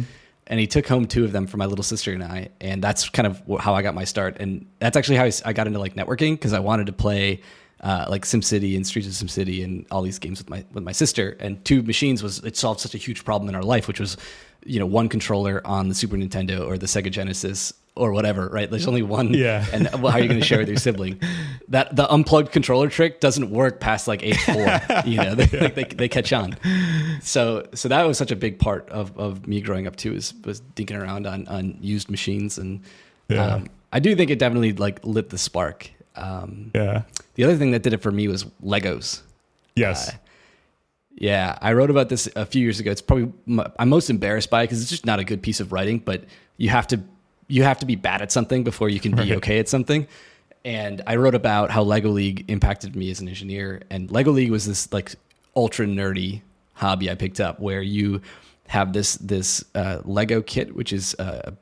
And he took home 2 of them for my little sister and I. And that's kind of how I got my start. And that's actually how I got into networking, because I wanted to play SimCity and Streets of SimCity and all these games with my sister. And 2 machines it solved such a huge problem in our life, which was, one controller on the Super Nintendo or the Sega Genesis or whatever, right? There's only one. Yeah. And how are you going to share with your sibling? That the unplugged controller trick doesn't work past age 4. They catch on. So that was such a big part of me growing up too, was dinking around on used machines. And I do think it definitely lit the spark. The other thing that did it for me was Legos. Yes. Yeah, I wrote about this a few years ago. It's probably I'm most embarrassed by it because it's just not a good piece of writing, but you have to be bad at something before you can be okay at something. And I wrote about how Lego League impacted me as an engineer. And Lego League was this ultra nerdy hobby I picked up, where you have this Lego kit, which is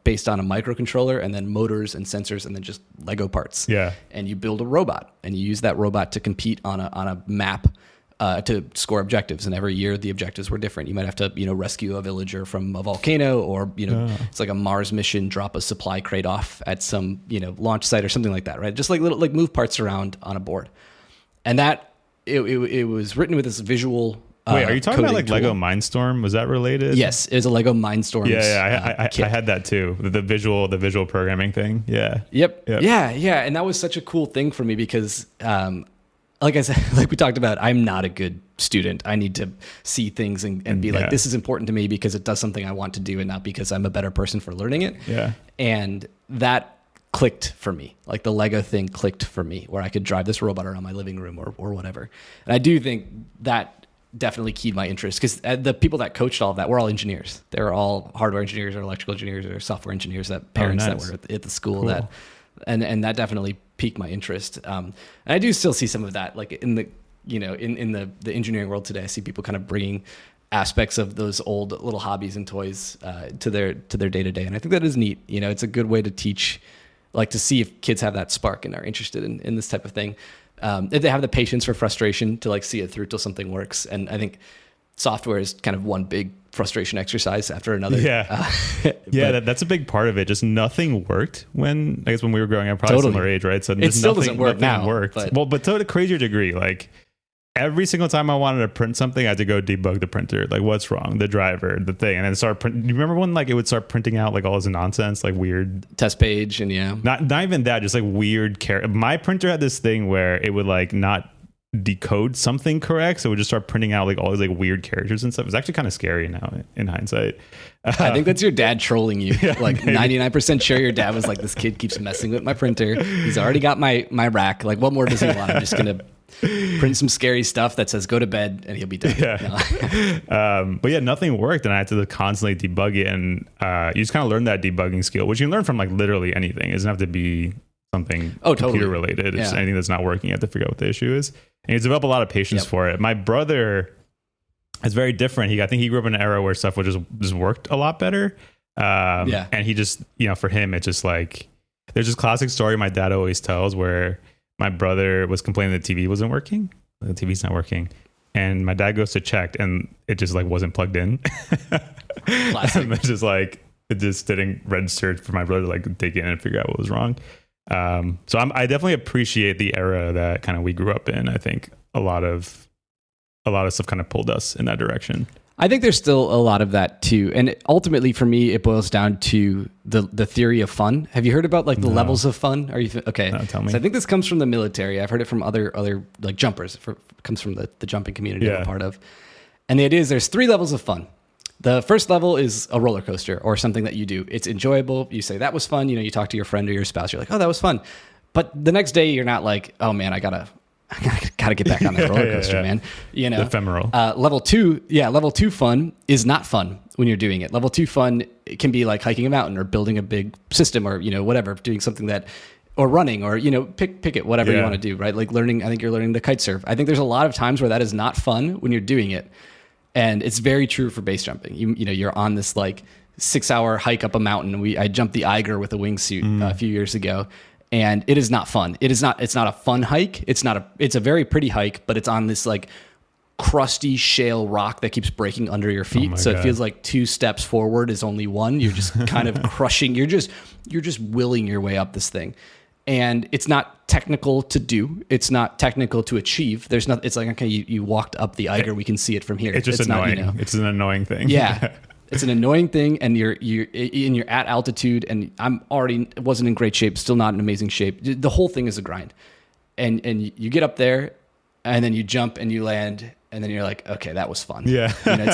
based on a microcontroller, and then motors and sensors, and then just Lego parts. Yeah. And you build a robot, and you use that robot to compete on a map to score objectives. And every year the objectives were different. You might have to, rescue a villager from a volcano, or, it's like a Mars mission, drop a supply crate off at some, launch site or something like that, right? Just little, move parts around on a board. And that, it was written with this visual Wait, are you talking about tool. Lego Mindstorm? Was that related? Yes, it was a Lego Mindstorm. Yeah, I had that too. The visual programming thing. Yeah. Yep. Yeah. And that was such a cool thing for me because, like I said, we talked about, I'm not a good student. I need to see things and be this is important to me because it does something I want to do, and not because I'm a better person for learning it. Yeah. And that clicked for me. Like the Lego thing clicked for me, where I could drive this robot around my living room or whatever. And I do think that definitely keyed my interest, because the people that coached all of that were all engineers. They were all hardware engineers or electrical engineers or software engineers, that parents that were at the school. Cool. And that definitely piqued my interest. And I do still see some of that, like in the, in the engineering world today. I see people kind of bringing aspects of those old little hobbies and toys to their day-to-day. And I think that is neat. It's a good way to teach, like to see if kids have that spark and are interested in this type of thing. If they have the patience for frustration to like see it through till something works. And I think software is kind of one big frustration exercise after another. Yeah. That's a big part of it. Just nothing worked when we were growing up, probably similar age, right? So it still doesn't work now. Worked. But to a crazier degree, like every single time I wanted to print something, I had to go debug the printer. Like, what's wrong? The driver, the thing, and then start print. You remember when like it would start printing out like all this nonsense, like weird test page, and not even that, just like weird. My printer had this thing where it would like not decode something correct, so it would just start printing out like all these like weird characters and stuff. It's actually kind of scary now in hindsight. I think that's your dad trolling you. Yeah, like 99% sure your dad was like, this kid keeps messing with my printer. He's already got my rack. Like, what more does he want? I'm just gonna print some scary stuff that says go to bed and he'll be done. But yeah, nothing worked, and I had to constantly debug it. And you just kind of learn that debugging skill, which you can learn from like literally anything. It doesn't have to be something computer related. It's just anything that's not working. You have to figure out what the issue is, and you develop a lot of patience for it. My brother is very different. I think he grew up in an era where stuff would just worked a lot better. And he just, for him, it's just like, there's this classic story my dad always tells where my brother was complaining the TV wasn't working. The TV's not working. And my dad goes to check, and it just like wasn't plugged in. Classic. And it's just like, it just didn't register for my brother to like dig in and figure out what was wrong. So I definitely appreciate the era that kind of we grew up in. I think a lot of stuff kind of pulled us in that direction. I think there's still a lot of that too. And ultimately for me, it boils down to the theory of fun. Have you heard about like the levels of fun? Are you okay? No, tell me. So I think this comes from the military. I've heard it from other like jumpers. It comes from the jumping community I'm a part of. And the idea is there's 3 levels of fun. The first level is a roller coaster or something that you do. It's enjoyable. You say that was fun. You talk to your friend or your spouse. You're like, oh, that was fun. But the next day you're not like, oh man, I gotta get back on that roller coaster, man. Ephemeral. Level 2 fun is not fun when you're doing it. Level 2 fun, it can be like hiking a mountain or building a big system or, whatever, doing something that, or running or, pick it, whatever you want to do, right? Like learning, I think you're learning to kite surf. I think there's a lot of times where that is not fun when you're doing it. And it's very true for base jumping. You're on this like 6-hour hike up a mountain. I jumped the Eiger with a wingsuit a few years ago. And it is not fun. It's not a fun hike. It's a very pretty hike, but it's on this like crusty shale rock that keeps breaking under your feet. So it feels like 2 steps forward is only 1. You're just kind of crushing. You're just willing your way up this thing. And it's not technical to do. It's not technical to achieve. It's like, okay, you walked up the Eiger. We can see it from here. It's just annoying. It's an annoying thing. Yeah. It's an annoying thing, and you're at altitude, and wasn't in great shape, still not in amazing shape. The whole thing is a grind, and you get up there, and then you jump and you land, and then you're like, okay, that was fun. Yeah.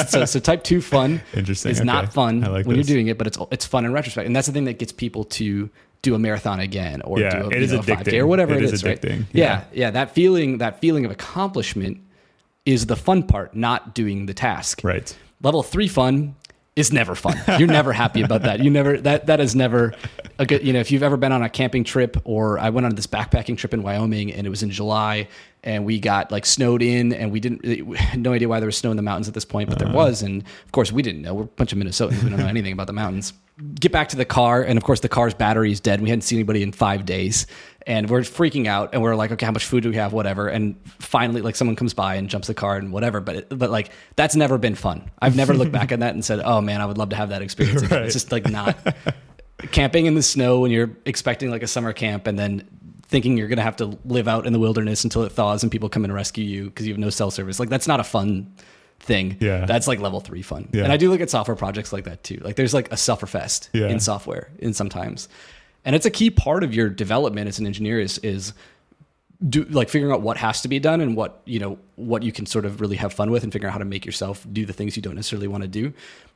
So type 2 fun is not fun when you're doing it, but it's fun in retrospect, and that's the thing that gets people to do a marathon again or do a 5K or whatever it is, right? Yeah. That feeling of accomplishment is the fun part, not doing the task. Right. Level 3 fun is never fun. You're never happy about that. That is never a good, if you've ever been on a camping trip, or I went on this backpacking trip in Wyoming and it was in July and we got like snowed in and we had no idea why there was snow in the mountains at this point, but there was. And of course we didn't know. We're a bunch of Minnesotans. We don't know anything about the mountains. Get back to the car. And of course the car's battery is dead. We hadn't seen anybody in 5 days. And we're freaking out and we're like, okay, how much food do we have? Whatever. And finally, like someone comes by and jumps the car and whatever. But like, that's never been fun. I've never looked back at that and said, oh man, I would love to have that experience again. Right. It's just like not camping in the snow when you're expecting like a summer camp and then thinking you're going to have to live out in the wilderness until it thaws and people come and rescue you because you have no cell service. Like that's not a fun thing. Yeah. That's like level 3 fun. Yeah. And I do look at software projects like that too. Like there's like a sufferfest in software in sometimes. And it's a key part of your development as an engineer is like figuring out what has to be done and what you can sort of really have fun with and figure out how to make yourself do the things you don't necessarily want to do.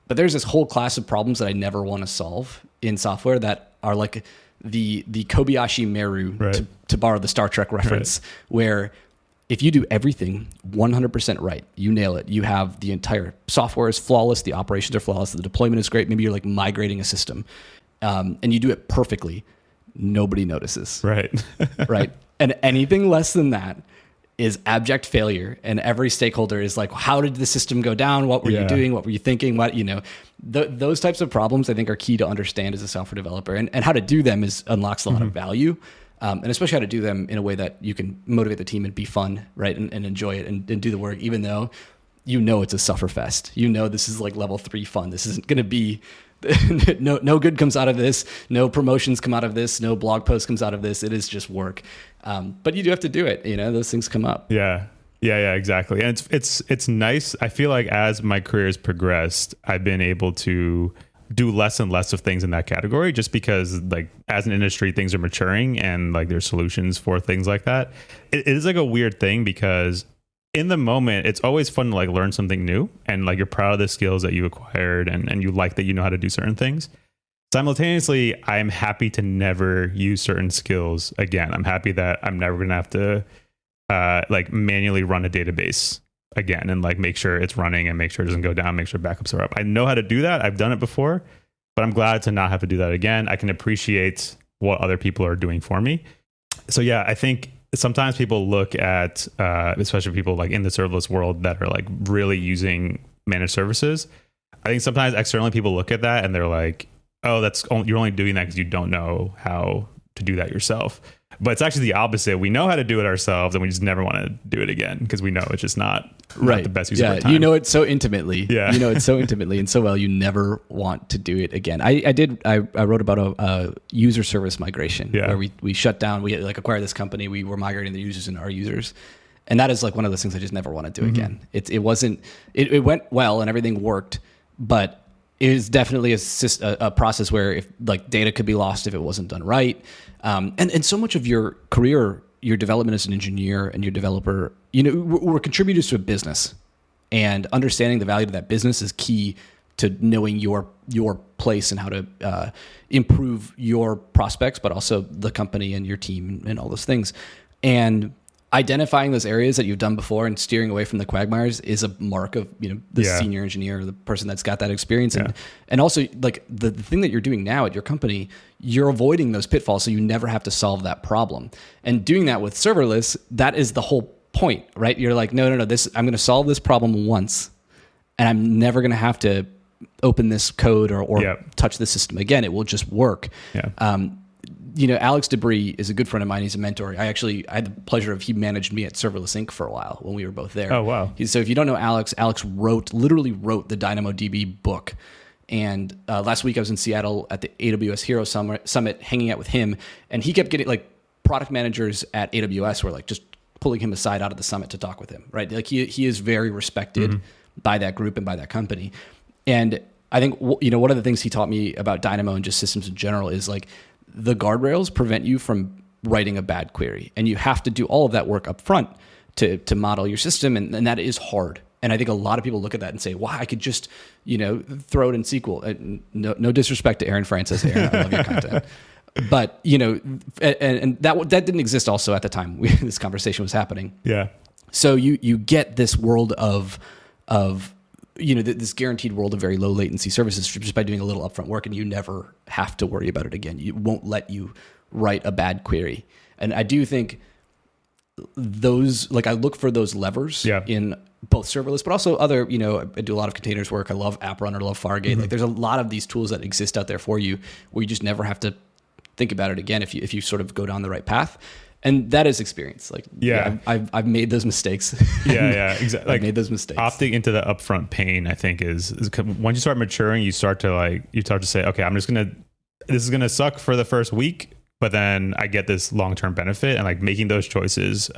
But there's this whole class of problems that I never want to solve in software that are like the Kobayashi Maru, Right. to borrow the Star Trek reference, where if you do everything 100% right, you nail it. You have the entire software is flawless, the operations are flawless, the deployment is great. Maybe you're like migrating a system, and you do it perfectly. Nobody notices. Right. Right. And anything less than that is abject failure. And every stakeholder is like, how did the system go down? What were you doing? What were you thinking? What, those types of problems I think are key to understand as a software developer, and how to do them unlocks a lot of value. And especially how to do them in a way that you can motivate the team and be fun, right? And enjoy it and do the work, even though it's a sufferfest. This is like level 3 fun. This isn't going to be no good comes out of this. No promotions come out of this. No blog post comes out of this. It is just work. But you do have to do it. Those things come up. Yeah, exactly. And it's nice. I feel like as my career has progressed, I've been able to do less and less of things in that category, just because like as an industry, things are maturing and like there's solutions for things like that. It is like a weird thing because in the moment, it's always fun to like learn something new and like you're proud of the skills that you acquired and you like that you know how to do certain things. Simultaneously, I'm happy to never use certain skills again. I'm happy that I'm never going to have to like manually run a database again and like make sure it's running and make sure it doesn't go down, make sure backups are up. I know how to do that. I've done it before, but I'm glad to not have to do that again. I can appreciate what other people are doing for me. So yeah, I think sometimes people look at, especially people like in the serverless world that are like really using managed services. I think sometimes externally people look at that and they're like, oh, you're only doing that because you don't know how to do that yourself. But it's actually the opposite. We know how to do it ourselves and we just never want to do it again because we know it's just not the best use of our time. You know it so intimately. Yeah. You know it so intimately and so well, you never want to do it again. I wrote about a user service migration where we shut down, we like acquired this company, we were migrating the users into our users. And that is like one of those things I just never want to do again. It went well and everything worked, but it is definitely a process where if like data could be lost if it wasn't done right. And so much of your career, your development as an engineer and your developer, we're contributors to a business, and understanding the value of that business is key to knowing your place and how to improve your prospects, but also the company and your team and all those things. And identifying those areas that you've done before and steering away from the quagmires is a mark of the senior engineer, the person that's got that experience. And also like the thing that you're doing now at your company, you're avoiding those pitfalls so you never have to solve that problem. And doing that with serverless, that is the whole point, right? You're like, no, I'm going to solve this problem once and I'm never going to have to open this code or touch the system again. It will just work. Alex Debris is a good friend of mine. He's a mentor. I had the pleasure of, he managed me at Serverless Inc. for a while when we were both there. Oh, wow. So if you don't know Alex literally wrote the DynamoDB book. And last week I was in Seattle at the AWS Hero Summit hanging out with him. And he kept getting like product managers at AWS were like just pulling him aside out of the summit to talk with him, right? Like he is very respected by that group and by that company. And I think, one of the things he taught me about Dynamo and just systems in general is like, the guardrails prevent you from writing a bad query. And you have to do all of that work up front to model your system. And that is hard. And I think a lot of people look at that and say, wow, I could just, throw it in SQL. No disrespect to Aaron Francis. Aaron, I love your content. But, and that didn't exist also at the time this conversation was happening. Yeah. So you get this world of this guaranteed world of very low latency services just by doing a little upfront work, and you never have to worry about it again. It won't let you write a bad query. And I do think I look for those levers in both serverless, but also other, I do a lot of containers work. I love AppRunner, I love Fargate. Like there's a lot of these tools that exist out there for you where you just never have to think about it again if you sort of go down the right path. And that is experience. Like, I've made those mistakes. Exactly. I've made those mistakes. Opting into the upfront pain, I think, is once you start maturing, you start to say, okay, this is gonna suck for the first week, but then I get this long-term benefit. And like making those choices,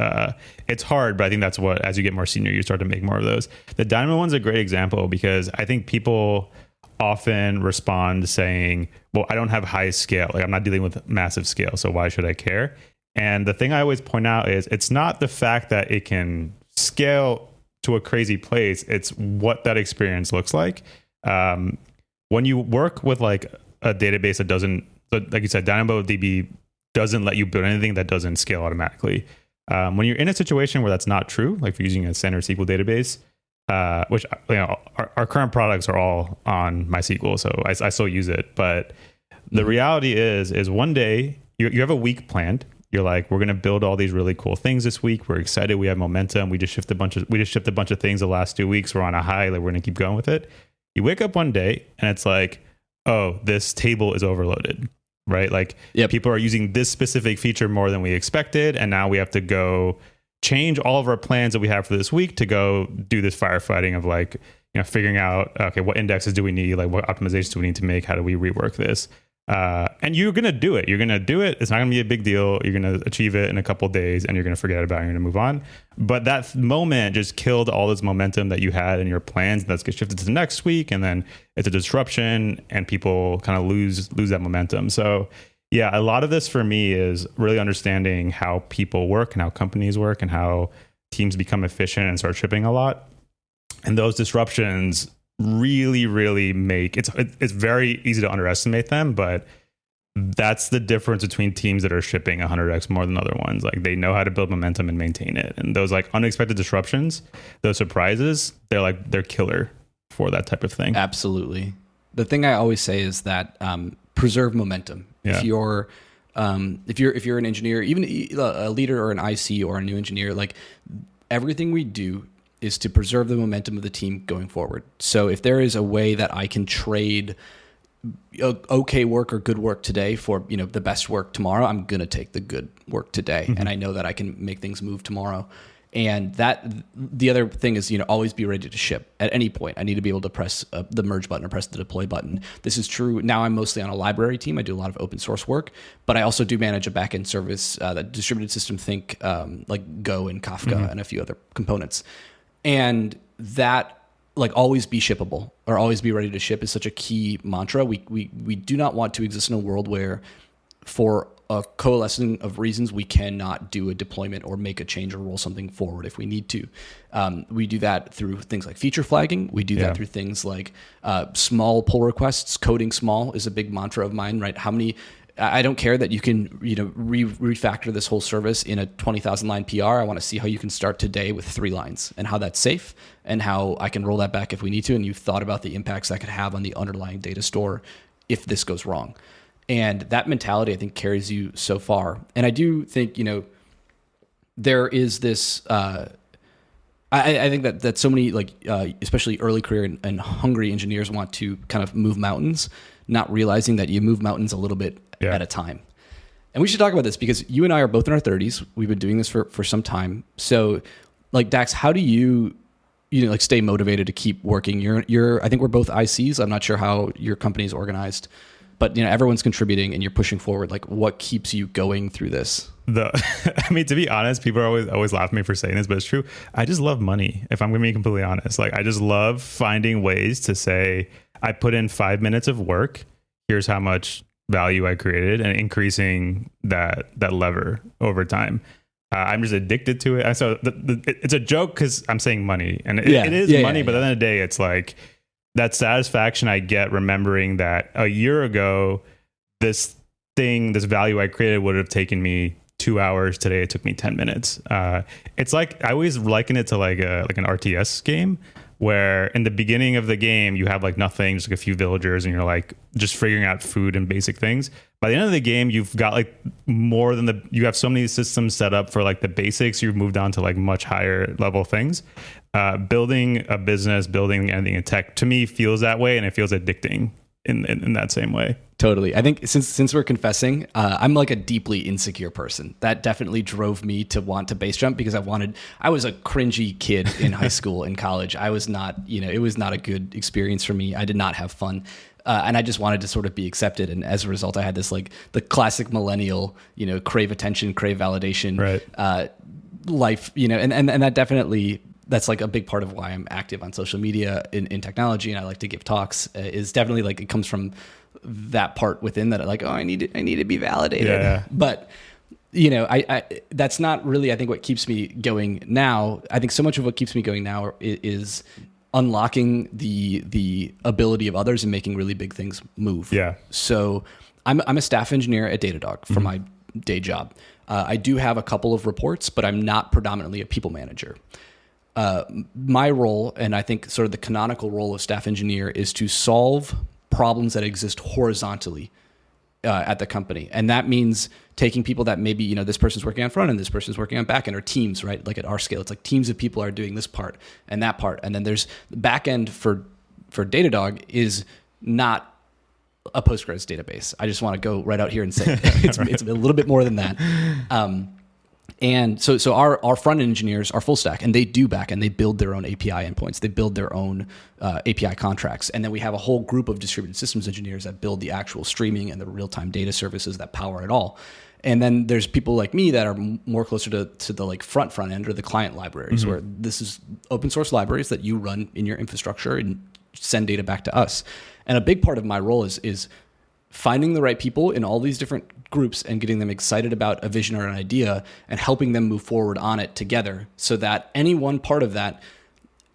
it's hard, but I think that's what, as you get more senior, you start to make more of those. The Dynamo one's a great example because I think people often respond saying, well, I don't have high scale. Like I'm not dealing with massive scale, so why should I care? And the thing I always point out is it's not the fact that it can scale to a crazy place. It's what that experience looks like. When you work with like a database that doesn't So like you said, DynamoDB doesn't let you build anything that doesn't scale automatically. When you're in a situation where that's not true, like if you're using a standard SQL database, which our current products are all on MySQL, so I still use it. But the reality is one day you have a week planned. You're like, we're gonna build all these really cool things this week. We're excited. We have momentum. We just shipped a bunch of things the last 2 weeks. We're on a high. Like we're gonna keep going with it. You wake up one day and it's like, oh, this table is overloaded, right? Like people are using this specific feature more than we expected, and now we have to go change all of our plans that we have for this week to go do this firefighting of like, figuring out, okay, what indexes do we need? Like what optimizations do we need to make? How do we rework this? And you're going to do it. You're going to do it. It's not going to be a big deal. You're going to achieve it in a couple of days and you're going to forget about it. You're going to move on. But that moment just killed all this momentum that you had in your plans. That's get shifted to the next week. And then it's a disruption and people kind of lose that momentum. So yeah, a lot of this for me is really understanding how people work and how companies work and how teams become efficient and start shipping a lot. And those disruptions really, really make it's very easy to underestimate them, but that's the difference between teams that are shipping 100x more than other ones. Like they know how to build momentum and maintain it. And those like unexpected disruptions, those surprises, they're killer for that type of thing. Absolutely. The thing I always say is that preserve momentum. Yeah. If you're an engineer, even a leader or an IC or a new engineer, like everything we do is to preserve the momentum of the team going forward. So if there is a way that I can trade okay work or good work today for the best work tomorrow, I'm gonna take the good work today, and I know that I can make things move tomorrow. And that the other thing is always be ready to ship at any point. I need to be able to press the merge button or press the deploy button. This is true now. I'm mostly on a library team. I do a lot of open source work, but I also do manage a backend service, that distributed system. Think like Go and Kafka and a few other components. And that like always be shippable or always be ready to ship is such a key mantra. We do not want to exist in a world where for a coalescing of reasons we cannot do a deployment or make a change or roll something forward if we need to. We do that through things like feature flagging. We do that through things like small pull requests. Coding small is a big mantra of mine, right? I don't care that you can refactor this whole service in a 20,000 line PR. I want to see how you can start today with 3 lines and how that's safe and how I can roll that back if we need to. And you've thought about the impacts that could have on the underlying data store if this goes wrong. And that mentality, I think, carries you so far. And I do think, there is this, I think that so many, like, especially early career and hungry engineers want to kind of move mountains, not realizing that you move mountains a little bit at a time. And we should talk about this because you and I are both in our 30s. We've been doing this for some time. So, like, Dax, how do you like stay motivated to keep working? I think we're both ICs. I'm not sure how your company is organized. But everyone's contributing and you're pushing forward. Like, what keeps you going through this? I mean, to be honest, people are always laugh at me for saying this, but it's true. I just love money. If I'm going to be completely honest, like I just love finding ways to say, I put in 5 minutes of work. Here's how much value I created, and increasing that lever over time. I'm just addicted to it. So it's a joke because I'm saying money, and it is money. But at the end of the day, it's like that satisfaction I get remembering that a year ago, this value I created would have taken me 2 hours. Today, it took me 10 minutes. It's like, I always liken it to like an RTS game where in the beginning of the game, you have like nothing, just like a few villagers, and you're like just figuring out food and basic things. By the end of the game, you've got like more than you have so many systems set up for like the basics. You've moved on to like much higher level things. Building a business, building anything in tech, to me feels that way, and it feels addicting in that same way. Totally. I think since we're confessing, I'm like a deeply insecure person. That definitely drove me to want to base jump because I was a cringy kid in high school and college. I was not, it was not a good experience for me. I did not have fun. And I just wanted to sort of be accepted. And as a result, I had this like the classic millennial, crave attention, crave validation, life, and that definitely, that's like a big part of why I'm active on social media in technology. And I like to give talks is definitely like, it comes from that part within that, like, oh, I need to be validated. Yeah. But, I that's not really, I think, what keeps me going now. I think so much of what keeps me going now is unlocking the ability of others and making really big things move. Yeah. So I'm a staff engineer at Datadog for my day job. I do have a couple of reports, but I'm not predominantly a people manager. My role, and I think sort of the canonical role of staff engineer, is to solve problems that exist horizontally at the company. And that means taking people that maybe, you know, this person's working on front end, this person's working on back end, or teams, right? Like at our scale, it's like teams of people are doing this part and that part. And then there's the back end for Datadog is not a Postgres database. I just want to go right out here and say it's a little bit more than that. And so our front end engineers are full stack, and they do back end. They build their own API endpoints. They build their own API contracts. And then we have a whole group of distributed systems engineers that build the actual streaming and the real-time data services that power it all. And then there's people like me that are more closer to the like front end or the client libraries, where this is open source libraries that you run in your infrastructure and send data back to us. And a big part of my role is finding the right people in all these different groups and getting them excited about a vision or an idea and helping them move forward on it together, so that any one part of that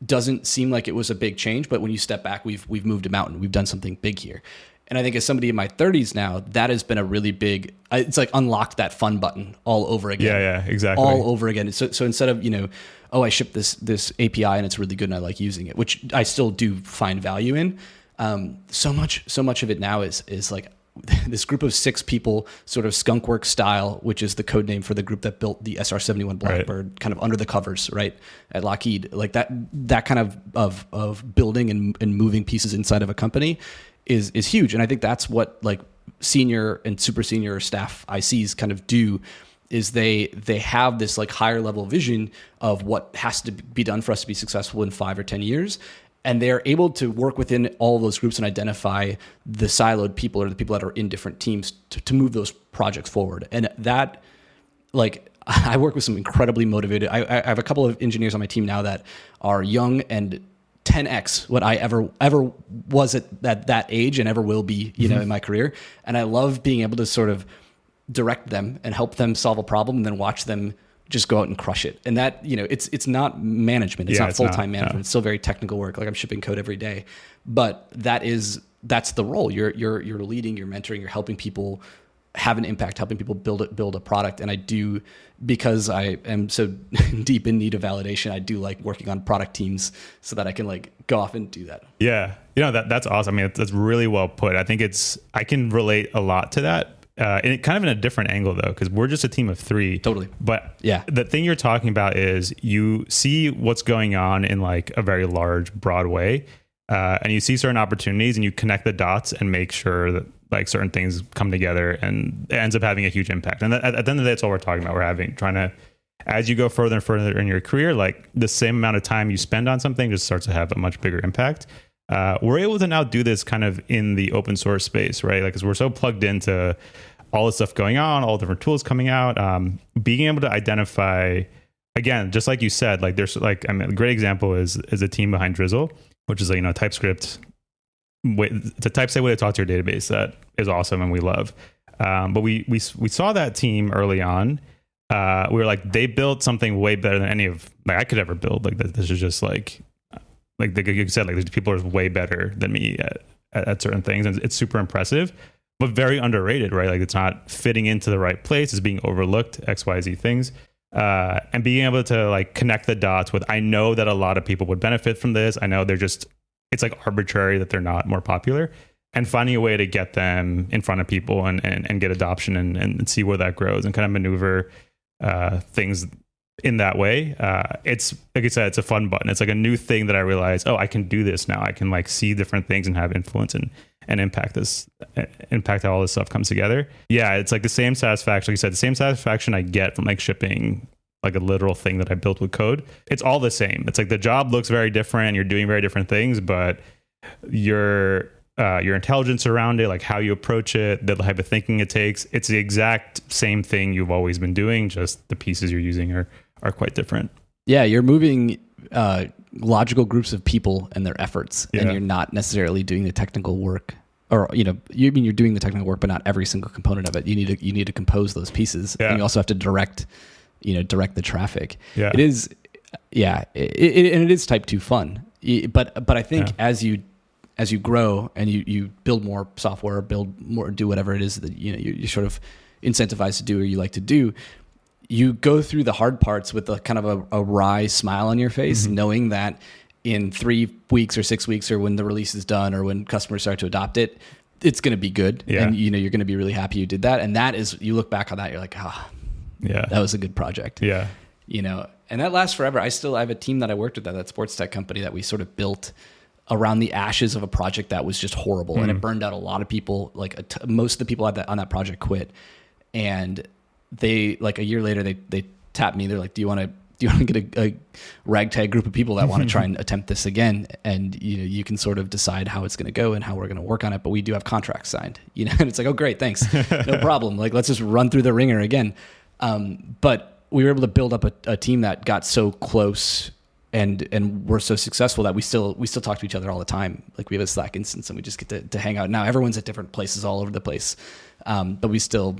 doesn't seem like it was a big change, but when you step back, we've moved a mountain. We've done something big here. And I think as somebody in my 30s now, that has been a really big, it's like unlocked that fun button all over again. Yeah, exactly. All over again. So instead of, you know, oh, I shipped this API and it's really good and I like using it, which I still do find value in. So much of it now is like this group of 6 people, sort of skunkworks style, which is the code name for the group that built the SR-71 Blackbird, kind of under the covers, right, at Lockheed. Like that kind of building and moving pieces inside of a company is huge. And I think that's what like senior and super senior staff ICs kind of do, is they have this like higher level vision of what has to be done for us to be successful in 5 or 10 years. And they're able to work within all of those groups and identify the siloed people or the people that are in different teams to move those projects forward. And that, like, I work with some incredibly motivated, I have a couple of engineers on my team now that are young and 10x what I ever was at that age and ever will be, you know, in my career. And I love being able to sort of direct them and help them solve a problem and then watch them just go out and crush it. And that, you know, it's not management. It's not full-time management. No. It's still very technical work. Like I'm shipping code every day, but that's the role. You're leading, you're mentoring, you're helping people have an impact, helping people build a product. And I do, because I am so deep in need of validation, I do like working on product teams so that I can like go off and do that. Yeah. You know, that's awesome. I mean, that's really well put. I think I can relate a lot to that. And kind of in a different angle though, because we're just a team of 3. Totally. But yeah, the thing you're talking about is you see what's going on in like a very large, broad way, and you see certain opportunities and you connect the dots and make sure that like certain things come together and it ends up having a huge impact. And at the end of the day, that's all we're talking about. We're trying to, as you go further and further in your career, like the same amount of time you spend on something just starts to have a much bigger impact. We're able to now do this kind of in the open source space, right? Like, because we're so plugged into all the stuff going on, all different tools coming out, being able to identify, again, just like you said, like there's like, I mean, a great example is a team behind Drizzle, which is like, you know, TypeScript. It's a typeset way to talk to your database that is awesome and we love. But we saw that team early on. We were like, they built something way better than any of like I could ever build. Like this is just like you said, like these people are way better than me at certain things, and it's super impressive, but very underrated, right? Like it's not fitting into the right place, it's being overlooked, XYZ things. And being able to like connect the dots with, I know that a lot of people would benefit from this. I know it's like arbitrary that they're not more popular, and finding a way to get them in front of people and get adoption and see where that grows and kind of maneuver things in that way. It's like I said, it's a fun button. It's like a new thing that I realized, I can do this now. I can like see different things and have influence and impact how all this stuff comes together. Yeah, it's like the same satisfaction. Like you said, the same satisfaction I get from like shipping like a literal thing that I built with code. It's all the same. It's like the job looks very different. You're doing very different things, but your intelligence around it, like how you approach it, the type of thinking it takes, it's the exact same thing you've always been doing. Just the pieces you're using are quite different. Yeah, you're moving logical groups of people and their efforts, and you're not necessarily doing the technical work. Or you're doing the technical work, but not every single component of it. You need to compose those pieces, and you also have to direct the traffic. Yeah. It is, and it is type 2 fun. But I think as you as you grow and you build more software, build more, do whatever it is that you're sort of incentivized to do or you like to do, you go through the hard parts with a kind of a wry smile on your face, knowing that in 3 weeks or 6 weeks or when the release is done or when customers start to adopt it, it's going to be good. Yeah. And you're going to be really happy you did that. And that is, you look back on that, you're like, that was a good project. Yeah. And that lasts forever. I have a team that I worked with at that sports tech company that we sort of built around the ashes of a project that was just horrible. And it burned out a lot of people. Like most of the people on that project quit. And they, like a year later, they tapped me. They're like, do you want to get a ragtag group of people that want to try and attempt this again? And you can sort of decide how it's going to go and how we're going to work on it. But we do have contracts signed, and it's like, oh great, thanks. No problem. Like, let's just run through the ringer again. But we were able to build up a team that got so close and we're so successful that we still talk to each other all the time. Like we have a Slack instance and we just get to hang out. Now everyone's at different places all over the place. But we still,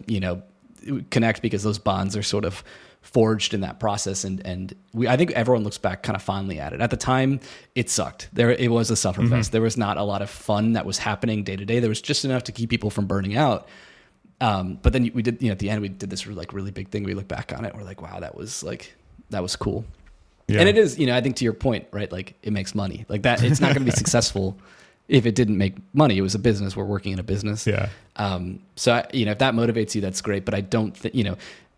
connect because those bonds are sort of forged in that process. And I think everyone looks back kind of fondly at it. At the time, it sucked. It was a sufferfest. There was not a lot of fun that was happening day to day. There was just enough to keep people from burning out. But then we did, at the end, we did this really big thing. We look back on it. We're like, wow, that was cool. Yeah. And it is, I think to your point, right? Like it makes money like that. It's not going to be successful if it didn't make money. It was a business. We're working in a business. Yeah. So if that motivates you, that's great. But I don't think,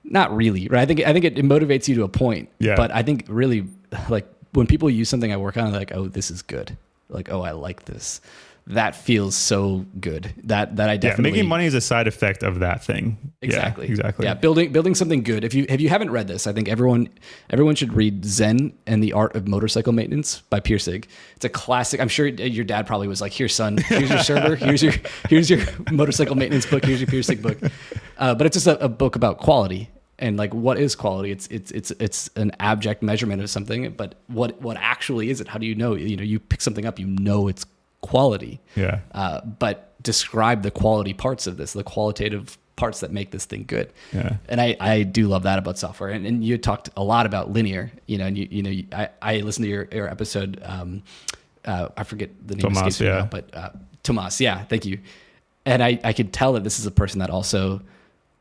not really, right? I think it motivates you to a point. Yeah. But I think really like when people use something I work on, they're like, oh, this is good. Like, oh, I like this. That feels so good. That I definitely making money is a side effect of that thing. Exactly. Yeah, exactly. Yeah, building something good. If you haven't read this, I think everyone should read Zen and the Art of Motorcycle Maintenance by Pirsig. It's a classic. I'm sure your dad probably was like, "Here, son. Here's your server. Here's your motorcycle maintenance book. Here's your Pirsig book." But it's just a book about quality. And like, what is quality? It's an abject measurement of something. But what actually is it? How do you know? You pick something up, it's quality. Yeah. But describe the quality parts of this, the qualitative parts that make this thing good. Yeah. And I do love that about software. And you talked a lot about linear, and I listened to your episode. I forget the name. Tuomas, now, but Tuomas, yeah, thank you. And I could tell that this is a person that also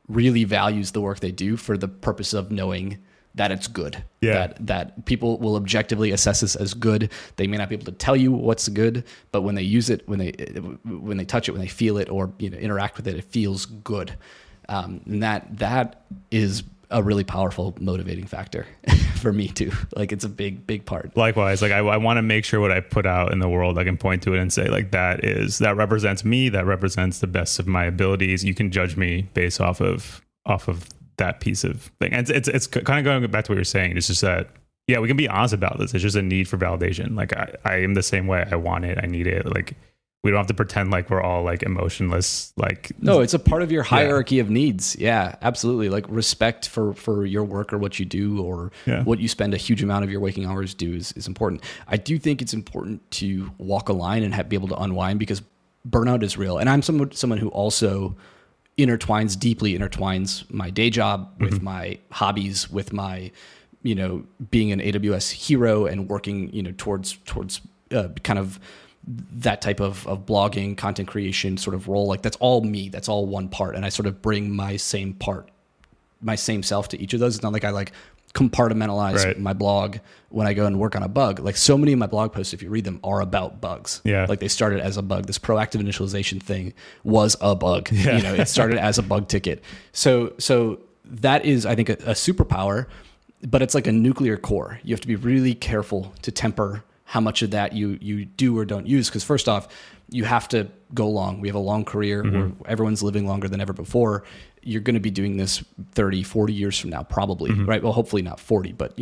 really values the work they do for the purpose of knowing that it's good. Yeah. That people will objectively assess this as good. They may not be able to tell you what's good, but when they use it, when they touch it, when they feel it or interact with it, it feels good. And that is a really powerful motivating factor for me too. Like it's a big part. Likewise, like I want to make sure what I put out in the world, I can point to it and say like that represents me, that represents the best of my abilities. You can judge me based off of that piece of thing. And it's kind of going back to what you're saying. It's just that, yeah, we can be honest about this. It's just a need for validation. Like I am the same way. I want it. I need it. Like we don't have to pretend like we're all like emotionless. Like no, it's a part of your hierarchy of needs. Yeah, absolutely. Like respect for your work or what you do or what you spend a huge amount of your waking hours do is important. I do think it's important to walk a line and be able to unwind because burnout is real. And I'm someone who also deeply intertwines my day job with my hobbies, with my, being an AWS hero and working, towards kind of that type of blogging, content creation sort of role. Like that's all me. That's all one part. And I sort of bring my same self to each of those. It's not like I compartmentalize my blog when I go and work on a bug. Like so many of my blog posts, if you read them, are about bugs. Yeah. Like they started as a bug. This proactive initialization thing was a bug. Yeah. It started as a bug ticket. So that is, I think, a superpower, but it's like a nuclear core. You have to be really careful to temper how much of that you do or don't use. Because first off, you have to go long. We have a long career where everyone's living longer than ever before. You're going to be doing this 30, 40 years from now, probably, right? Well, hopefully not 40, but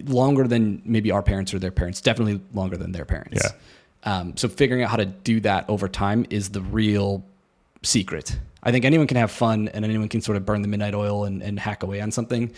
longer than maybe our parents or their parents, definitely longer than their parents. Yeah. So figuring out how to do that over time is the real secret. I think anyone can have fun and anyone can sort of burn the midnight oil and hack away on something.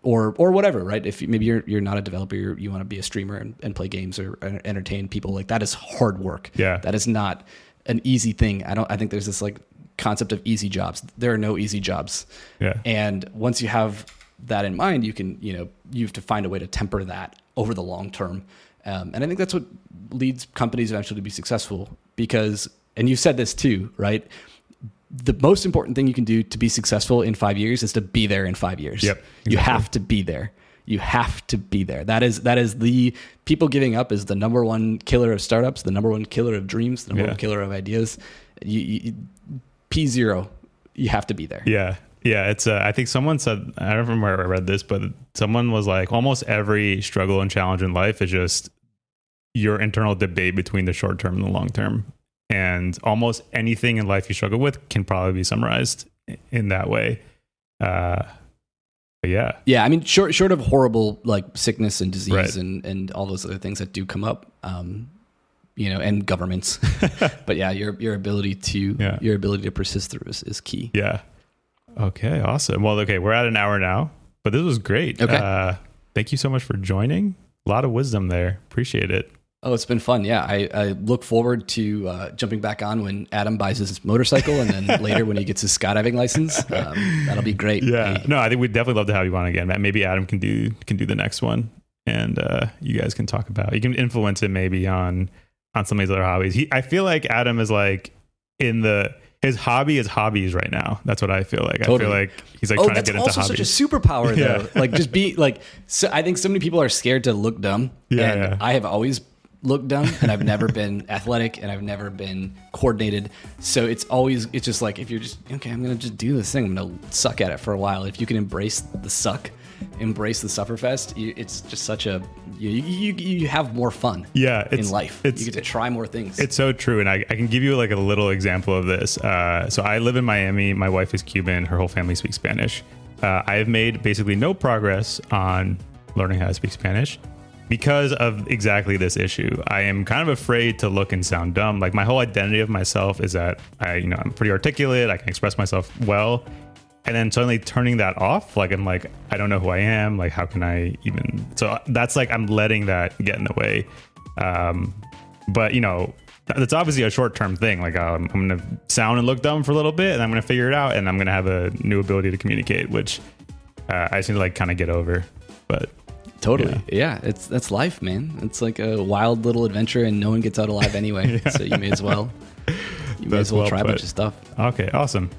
Or whatever, right? If maybe you're not a developer, you want to be a streamer and play games or entertain people, like that is hard work. Yeah. That is not an easy thing. I think there's this like concept of easy jobs. There are no easy jobs. Yeah. And once you have that in mind, you can, you have to find a way to temper that over the long term. And I think that's what leads companies eventually to be successful because, and you said this too, right? The most important thing you can do to be successful in 5 years is to be there in 5 years. Yep, exactly. You have to be there. You have to be there. That is the people giving up is the number one killer of startups, the number one killer of dreams, the number one killer of ideas. P0, you have to be there. Yeah. Yeah. It's, I think someone said, I don't remember where I read this, but someone was like, almost every struggle and challenge in life is just your internal debate between the short term and the long term. And almost anything in life you struggle with can probably be summarized in that way. But yeah. Yeah. I mean, short of horrible like sickness and disease Right. and all those other things that do come up, and governments, but yeah, your ability to persist through is key. Yeah. Okay. Awesome. Well, okay. We're at an hour now, but this was great. Okay. Thank you so much for joining. A lot of wisdom there. Appreciate it. Oh, it's been fun. Yeah. I look forward to jumping back on when Adam buys his motorcycle and then later when he gets his skydiving license. That'll be great. Yeah. No, I think we'd definitely love to have you on again. Maybe Adam can do the next one and you guys can talk about, you can influence it maybe on some of these other hobbies. I feel like Adam is like his hobby is hobbies right now. That's what I feel like. Totally. I feel like he's like trying to get into hobbies. Oh, that's also such a superpower though. Like just be like, so I think so many people are scared to look dumb. And I have always looked dumb and I've never been athletic and I've never been coordinated. So it's just like, if you're just, okay, I'm going to just do this thing. I'm going to suck at it for a while. If you can embrace the suck, embrace the sufferfest, it's just such a, you have more fun in life. You get to try more things. It's so true. And I can give you like a little example of this. So I live in Miami. My wife is Cuban. Her whole family speaks Spanish. I have made basically no progress on learning how to speak Spanish because of exactly this issue. I am kind of afraid to look and sound dumb. Like my whole identity of myself is that I'm pretty articulate. I can express myself well. And then suddenly turning that off, like I'm like, I don't know who I am. Like, how can I even? So that's like, I'm letting that get in the way. But that's obviously a short-term thing. Like I'm going to sound and look dumb for a little bit and I'm going to figure it out and I'm going to have a new ability to communicate, which I just need to like kind of get over. But totally. Yeah. That's life, man. It's like a wild little adventure and no one gets out alive anyway. So you may as well try a bunch of stuff. Okay. Awesome.